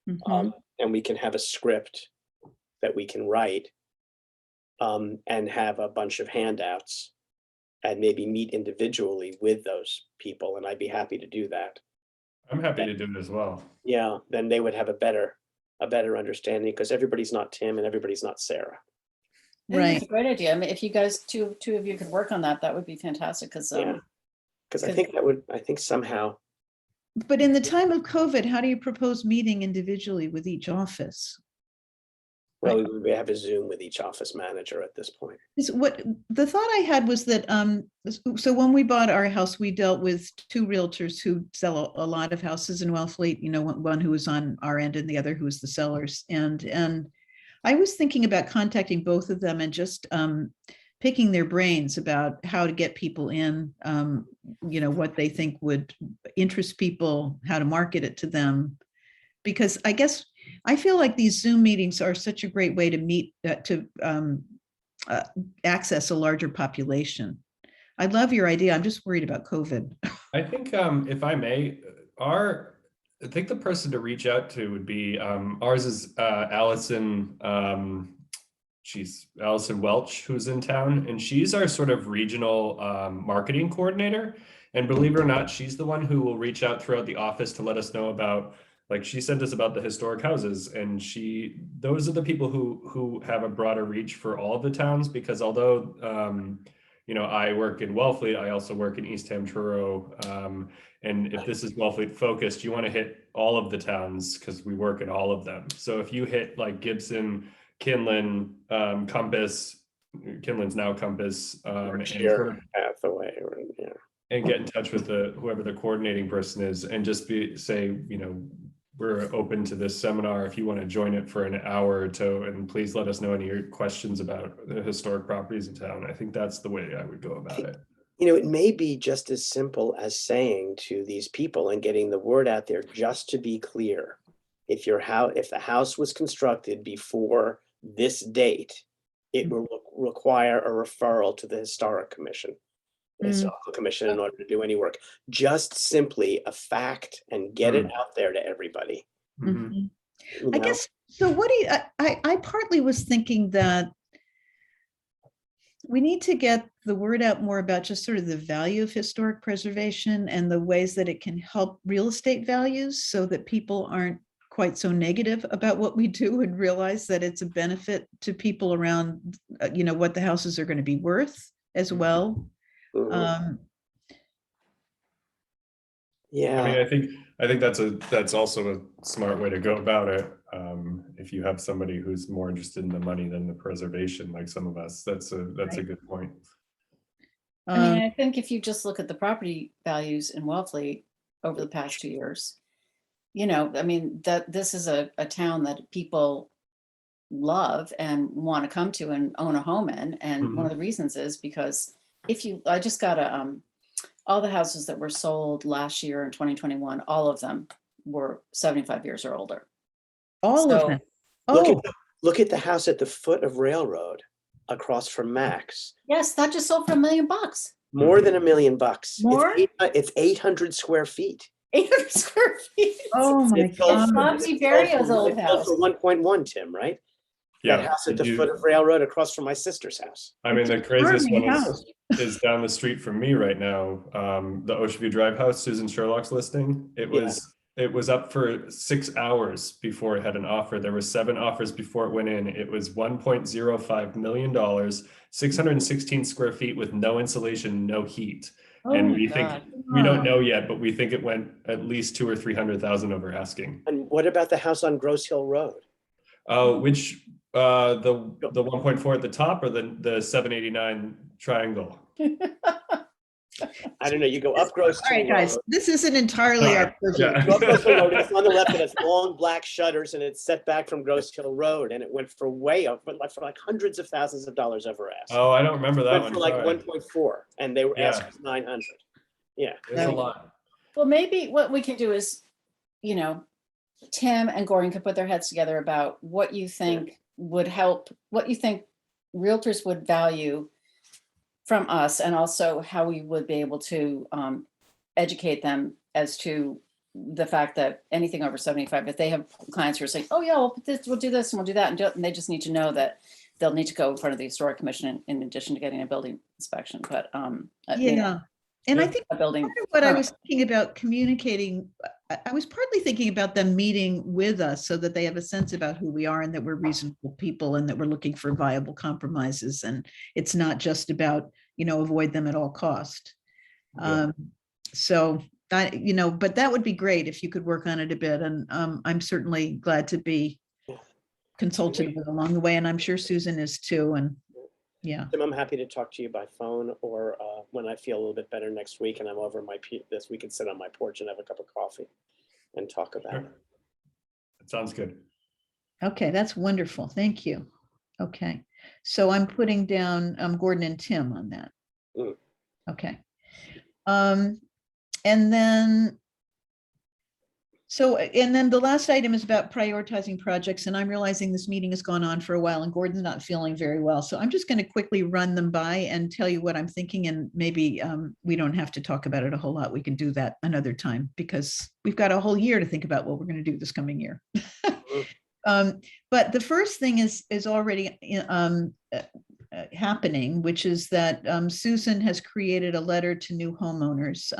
and we can have a script that we can write, and have a bunch of handouts and maybe meet individually with those people. And I'd be happy to do that. I'm happy to do it as well. Yeah, then they would have a better understanding, because everybody's not Tim and everybody's not Sarah. I think Right. It's a great idea. I mean, if you guys, two of you could work on that, that would be fantastic, because Yeah. Because I think somehow, But in the time of COVID, how do you propose meeting individually with each office? well, we have a Zoom with each office manager at this point. What the thought I had was that so when we bought our house, we dealt with two realtors who sell a lot of houses in Wellfleet, one who was on our end and the other who was the sellers. And I was thinking about contacting both of them and just picking their brains about how to get people in, what they think would interest people, how to market it to them. Because I feel like these Zoom meetings are such a great way to meet, to access a larger population. I love your idea. I'm just worried about COVID. I think, if I may, I think the person to reach out to would be, ours is Allison, Allison Welch, who's in town, and she's our sort of regional marketing coordinator. And believe it or not, she's the one who will reach out throughout the office to let us know about, like she sent us about the historic houses, and those are the people who have a broader reach for all of the towns, because although I work in Wellfleet, I also work in Eastham, Truro, and if this is Wellfleet focused, you want to hit all of the towns because we work in all of them. So if you hit like Gibson, Kinlan, Compass, Kinlan's now Compass, Hathaway, and get in touch with whoever the coordinating person is, and just say, we're open to this seminar if you want to join it for an hour or two, and please let us know any questions about the historic properties in town. I think that's the way I would go about it. It may be just as simple as saying to these people and getting the word out there, just to be clear, if the house was constructed before this date, it will require a referral to the historical commission in order to do any work. Just simply a fact, and get it out there to everybody. I guess, so what do you, I partly was thinking that we need to get the word out more about just sort of the value of historic preservation and the ways that it can help real estate values, so that people aren't quite so negative about what we do and realize that it's a benefit to people around, what the houses are going to be worth as well. I mean, Yeah, I think that's also a smart way to go about it. If you have somebody who's more interested in the money than the preservation, like some of us, that's a Right. good point. I mean, Um, I think if you just look at the property values in Wellfleet over the past 2 years, I mean, that this is a town that people love and want to come to and own a home in. And one of the reasons is because I just got all the houses that were sold last year in 2021, all of them were 75 years or older. all of them. look at Oh, look at the house at the foot of Railroad across from Max. Yes, that just sold for $1 million. More than $1 million. More? It's 800 square feet. 800 square feet. oh my It sold It's for- God. Mamsie it sold Berrio's for- old it sold house. for 1.1, Tim, right? That Yeah. house at the foot of Railroad across from my sister's house. I mean, It's a the craziest charming one house. is down the street from me right now. The Ocean View Drive house, Susan Sherlock's listing. It was up for 6 hours before it had an offer. There were 7 offers before it went in. It was $1.05 million, 616 square feet with no insulation, no heat. Oh And my we God. think we don't know yet, but we think it went at least 200,000 or 300,000 over asking. And what about the house on Grosse Hill Road? Which the 1.4 at the top or the 789 triangle? I don't know. You go up Grosse All right, Hill guys, Road. this isn't entirely our purview. Yeah. Go up Grosse Hill Road. It's on the left. It has long black shutters and it's set back from Grosse Hill Road. And it went for way up, but for like hundreds of thousands of dollars over ask. Oh, I don't remember that Went one. for like Sorry. 1.4, and they were Yeah. asking 900. Yeah. There's a lot. Well, maybe what we can do is, Tim and Gordon could put their heads together about what you think would help, what you think realtors would value from us, and also how we would be able to educate them as to the fact that anything over 75, if they have clients who are saying, oh yeah, we'll do this and we'll do that, and they just need to know that they'll need to go in front of the historic commission in addition to getting a building inspection. But Yeah. And I Yeah. think a building. part of what I permit. was thinking about communicating, I was partly thinking about them meeting with us so that they have a sense about who we are and that we're reasonable people and that we're looking for viable compromises. And it's not just about, avoid them at all cost. Yeah. So but that would be great if you could work on it a bit. And I'm certainly glad to be consulted with along the way. And I'm sure Susan is too. And yeah. Tim, I'm happy to talk to you by phone or when I feel a little bit better next week and I'm over this, we can sit on my porch and have a cup of coffee and talk about it. That sounds good. Okay, that's wonderful. Thank you. Okay, so I'm putting down Gordon and Tim on that. Mm. Okay. And then the last item is about prioritizing projects, and I'm realizing this meeting has gone on for a while and Gordon's not feeling very well. So I'm just going to quickly run them by and tell you what I'm thinking, and maybe we don't have to talk about it a whole lot. We can do that another time because we've got a whole year to think about what we're going to do this coming year. But the first thing is already happening, which is that Susan has created a letter to new homeowners.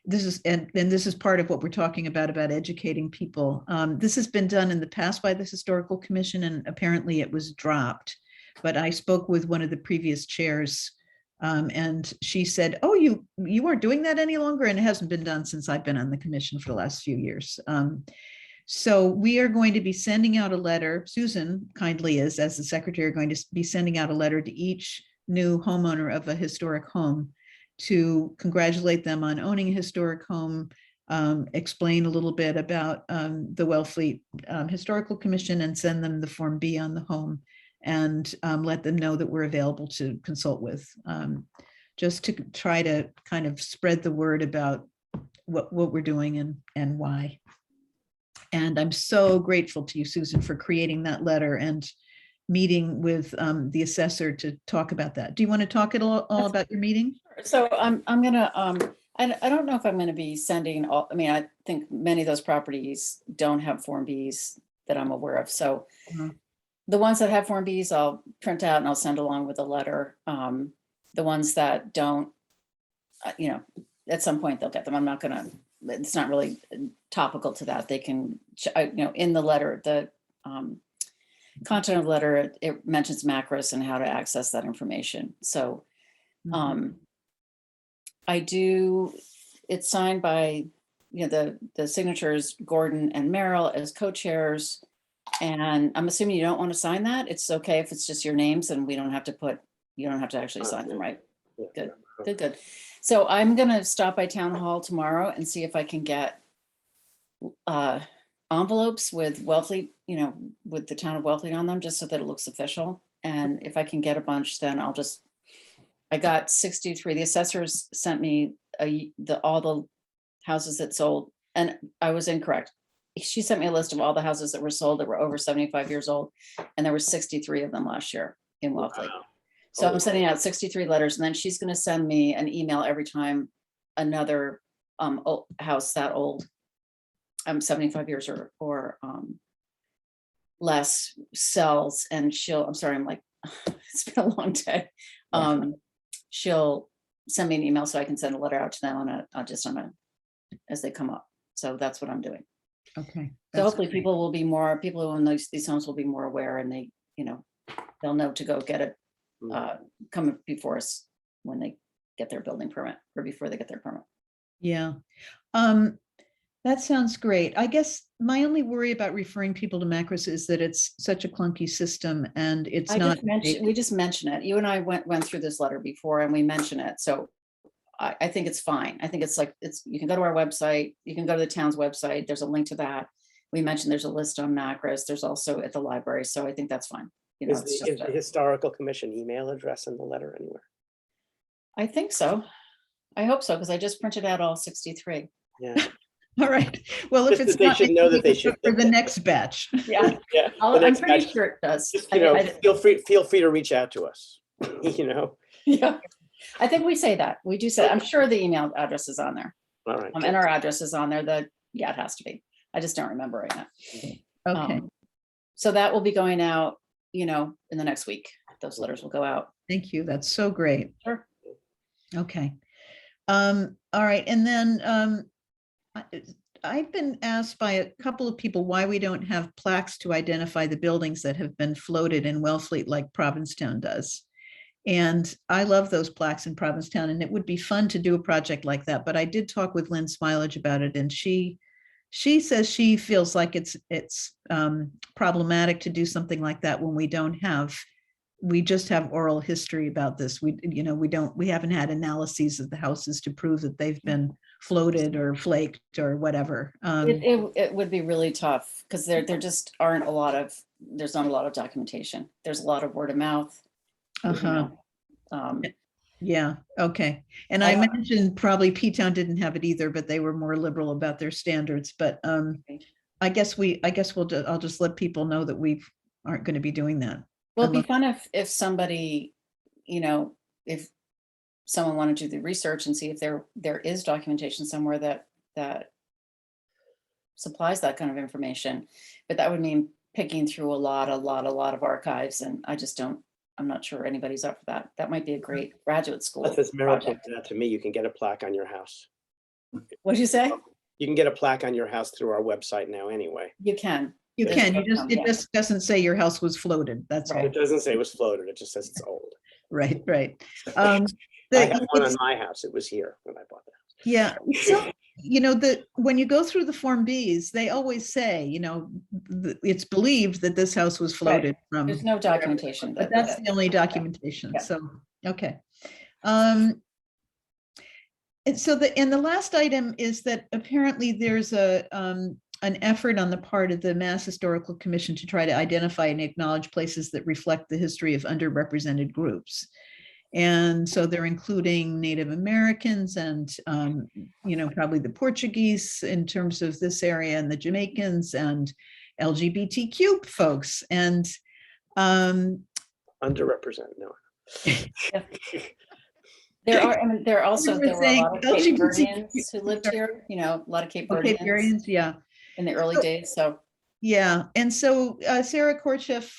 This is part of what we're talking about educating people. This has been done in the past by the Historical Commission, and apparently it was dropped. But I spoke with one of the previous chairs, and she said, "Oh, you aren't doing that any longer," and it hasn't been done since I've been on the commission for the last few years. So we are going to be sending out a letter. Susan kindly is, as the secretary, going to be sending out a letter to each new homeowner of a historic home to congratulate them on owning a historic home, explain a little bit about the Wellfleet Historical Commission, and send them the Form B on the home, and let them know that we're available to consult with, just to try to kind of spread the word about what we're doing and why. And I'm so grateful to you, Susan, for creating that letter and meeting with the assessor to talk about that. Do you want to talk at all about your meeting? So I'm gonna, I don't know if I'm gonna be sending all, I think many of those properties don't have Form Bs that I'm aware of. So the ones that have Form Bs, I'll print out and I'll send along with a letter. The ones that don't, at some point they'll get them. I'm not gonna, it's not really topical to that. They can, in the letter, the content of the letter, it mentions macros and how to access that information. So it's signed by the signatures, Gordon and Merrill as co-chairs. And I'm assuming you don't want to sign that. It's okay if it's just your names and you don't have to actually sign them, right? Yeah. Good, good, good. So I'm gonna stop by town hall tomorrow and see if I can get envelopes with Wellfleet, with the town of Wellfleet on them, just so that it looks official. And if I can get a bunch, then I got 63. The assessors sent me all the houses that sold, and I was incorrect. She sent me a list of all the houses that were sold that were over 75 years old, and there were 63 of them last year in Wellfleet. Wow. So Oh, I'm sending out 63 letters, and then she's going to send me an email every time another house that old, 75 years or less sells, and I'm sorry, I'm like, it's been a long day. She'll send me an email so I can send a letter out to them as they come up. So that's what I'm doing. Okay. So that's hopefully great. people who own these homes will be more aware, and they'll know to go get it, come before us when they get their building permit or before they get their permit. Yeah. That sounds great. I guess my only worry about referring people to Macros is that it's such a clunky system and it's not. We just mentioned it. You and I went through this letter before and we mentioned it. So I think it's fine. I think you can go to our website, you can go to the town's website. There's a link to that. We mentioned there's a list on Macros. There's also at the library. So I think that's fine. Is the historical commission email address in the letter anywhere? I think so. I hope so, because I just printed out all 63. Yeah. All right. Well, if Just it's that they not, should maybe know we that they can should- look for the next batch. Yeah, Yeah. the I'm next pretty batch, sure it does. just, I feel free to reach out to us. Yeah, I think we say that. We do say, I'm sure the email address is on there. All right. And our address is on there. Yeah, it has to be. I just don't remember right now. Okay. So that will be going out, in the next week. Those letters will go out. Thank you. That's so great. Sure. Okay. All right. And then I've been asked by a couple of people why we don't have plaques to identify the buildings that have been floated in Wellfleet like Provincetown does. And I love those plaques in Provincetown, and it would be fun to do a project like that. But I did talk with Lynn Smilage about it, and she says she feels like it's problematic to do something like that when we just have oral history about this. We haven't had analyses of the houses to prove that they've been floated or flaked or whatever. It would be really tough because there just there's not a lot of documentation. There's a lot of word of mouth. Yeah. Okay. And I mentioned probably P-Town didn't have it either, but they were more liberal about their standards. But I guess I'll just let people know that we aren't going to be doing that. Well, it'd be fun if somebody, if someone wanted to do the research and see if there is documentation somewhere that supplies that kind of information. But that would mean picking through a lot of archives, and I'm not sure anybody's up for that. That might be a great graduate school As Meryl project. pointed out to me, you can get a plaque on your house. What'd you say? You can get a plaque on your house through our website now anyway. You can. You There's can. no- It just doesn't say your house was floated. That's all. It doesn't say it was floated, it just says it's old. Right. I have one on my house, it was here when I bought that. Yeah. So, when you go through the Form Bs, they always say, it's believed that this house was floated from. There's no documentation. But that's the only documentation. Yeah. So, okay. And so the last item is that apparently there's an effort on the part of the Mass Historical Commission to try to identify and acknowledge places that reflect the history of underrepresented groups. And so they're including Native Americans and, probably the Portuguese in terms of this area, and the Jamaicans and LGBTQ folks. And Underrepresented, no. There were a lot of Cape LGBT Verdeans who lived here, a lot of Cape okay, Verdeans yeah. in the early days. So Yeah, and so Sarah Korchef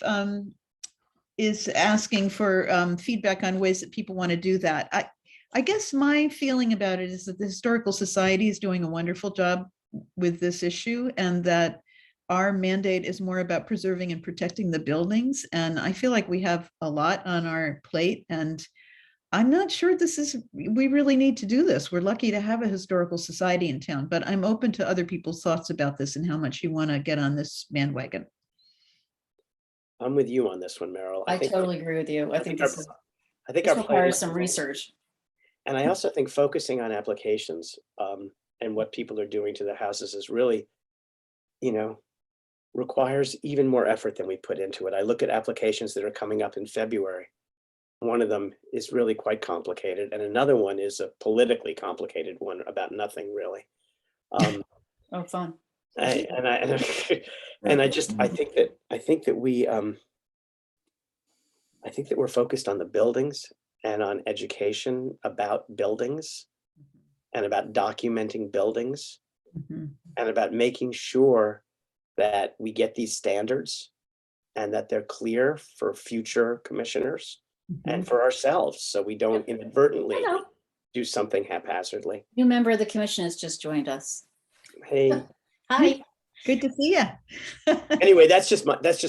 is asking for feedback on ways that people want to do that. I guess my feeling about it is that the Historical Society is doing a wonderful job with this issue, and that our mandate is more about preserving and protecting the buildings. And I feel like we have a lot on our plate, and I'm not sure we really need to do this. We're lucky to have a historical society in town, but I'm open to other people's thoughts about this and how much you want to get on this bandwagon. I'm with you on this one, Meryl. I think- totally agree with you. I think our- this is, I think this our plan requires is- some research. And I also think focusing on applications and what people are doing to their houses is really, requires even more effort than we put into it. I look at applications that are coming up in February. One of them is really quite complicated, and another one is a politically complicated one about nothing really. Oh, fun. I think that we're focused on the buildings and on education about buildings and about documenting buildings Mhm. and about making sure that we get these standards and that they're clear for future commissioners and for ourselves, so we don't inadvertently Hello. do something haphazardly. New member of the commission has just joined us. Hey, Hi. Good to see you. anyway, that's just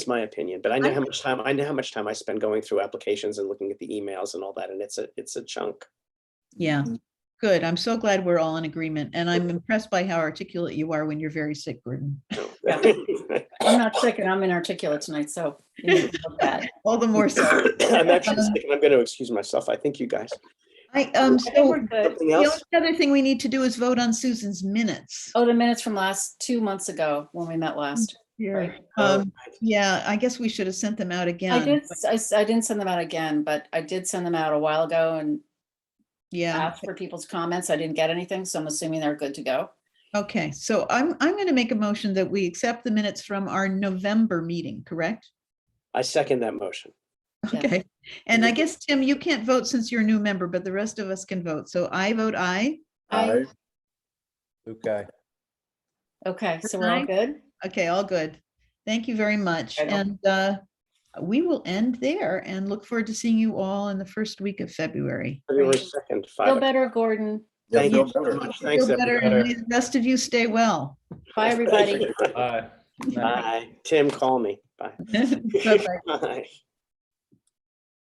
my opinion, but I know how much time I spend going through applications and looking at the emails and all that, and it's a chunk. Yeah, good. I'm so glad we're all in agreement, and I'm impressed by how articulate you are when you're very sick, Gordon. I'm not sick and I'm inarticulate tonight, so you need to look bad. All the more so. I'm actually sick and I'm going to excuse myself. I think you guys. I think So we're good. Something the else? only other thing we need to do is vote on Susan's minutes. Oh, the minutes from 2 months ago when we met last. Right. Yeah, I guess we should have sent them out again. I didn't send them out again, but I did send them out a while ago and Yeah, asked for people's comments. I didn't get anything, so I'm assuming they're good to go. okay, so I'm going to make a motion that we accept the minutes from our November meeting, correct? I second that motion. Yes. Okay, and I guess, Tim, you can't vote since you're a new member, but the rest of us can vote. So I vote aye. Aye. Okay. Okay, so we're all Aye. good? Okay, all good. Thank you very much. Okay. And we will end there and look forward to seeing you all in the first week of February. February Great. 2nd, 5 Feel o'clock. better, Gordon. Thank feel you so better. much. Thanks, Feel better, everybody. and may the rest of you stay well. Bye, everybody. Bye. Bye. Tim, call me. Bye. Bye-bye. Bye.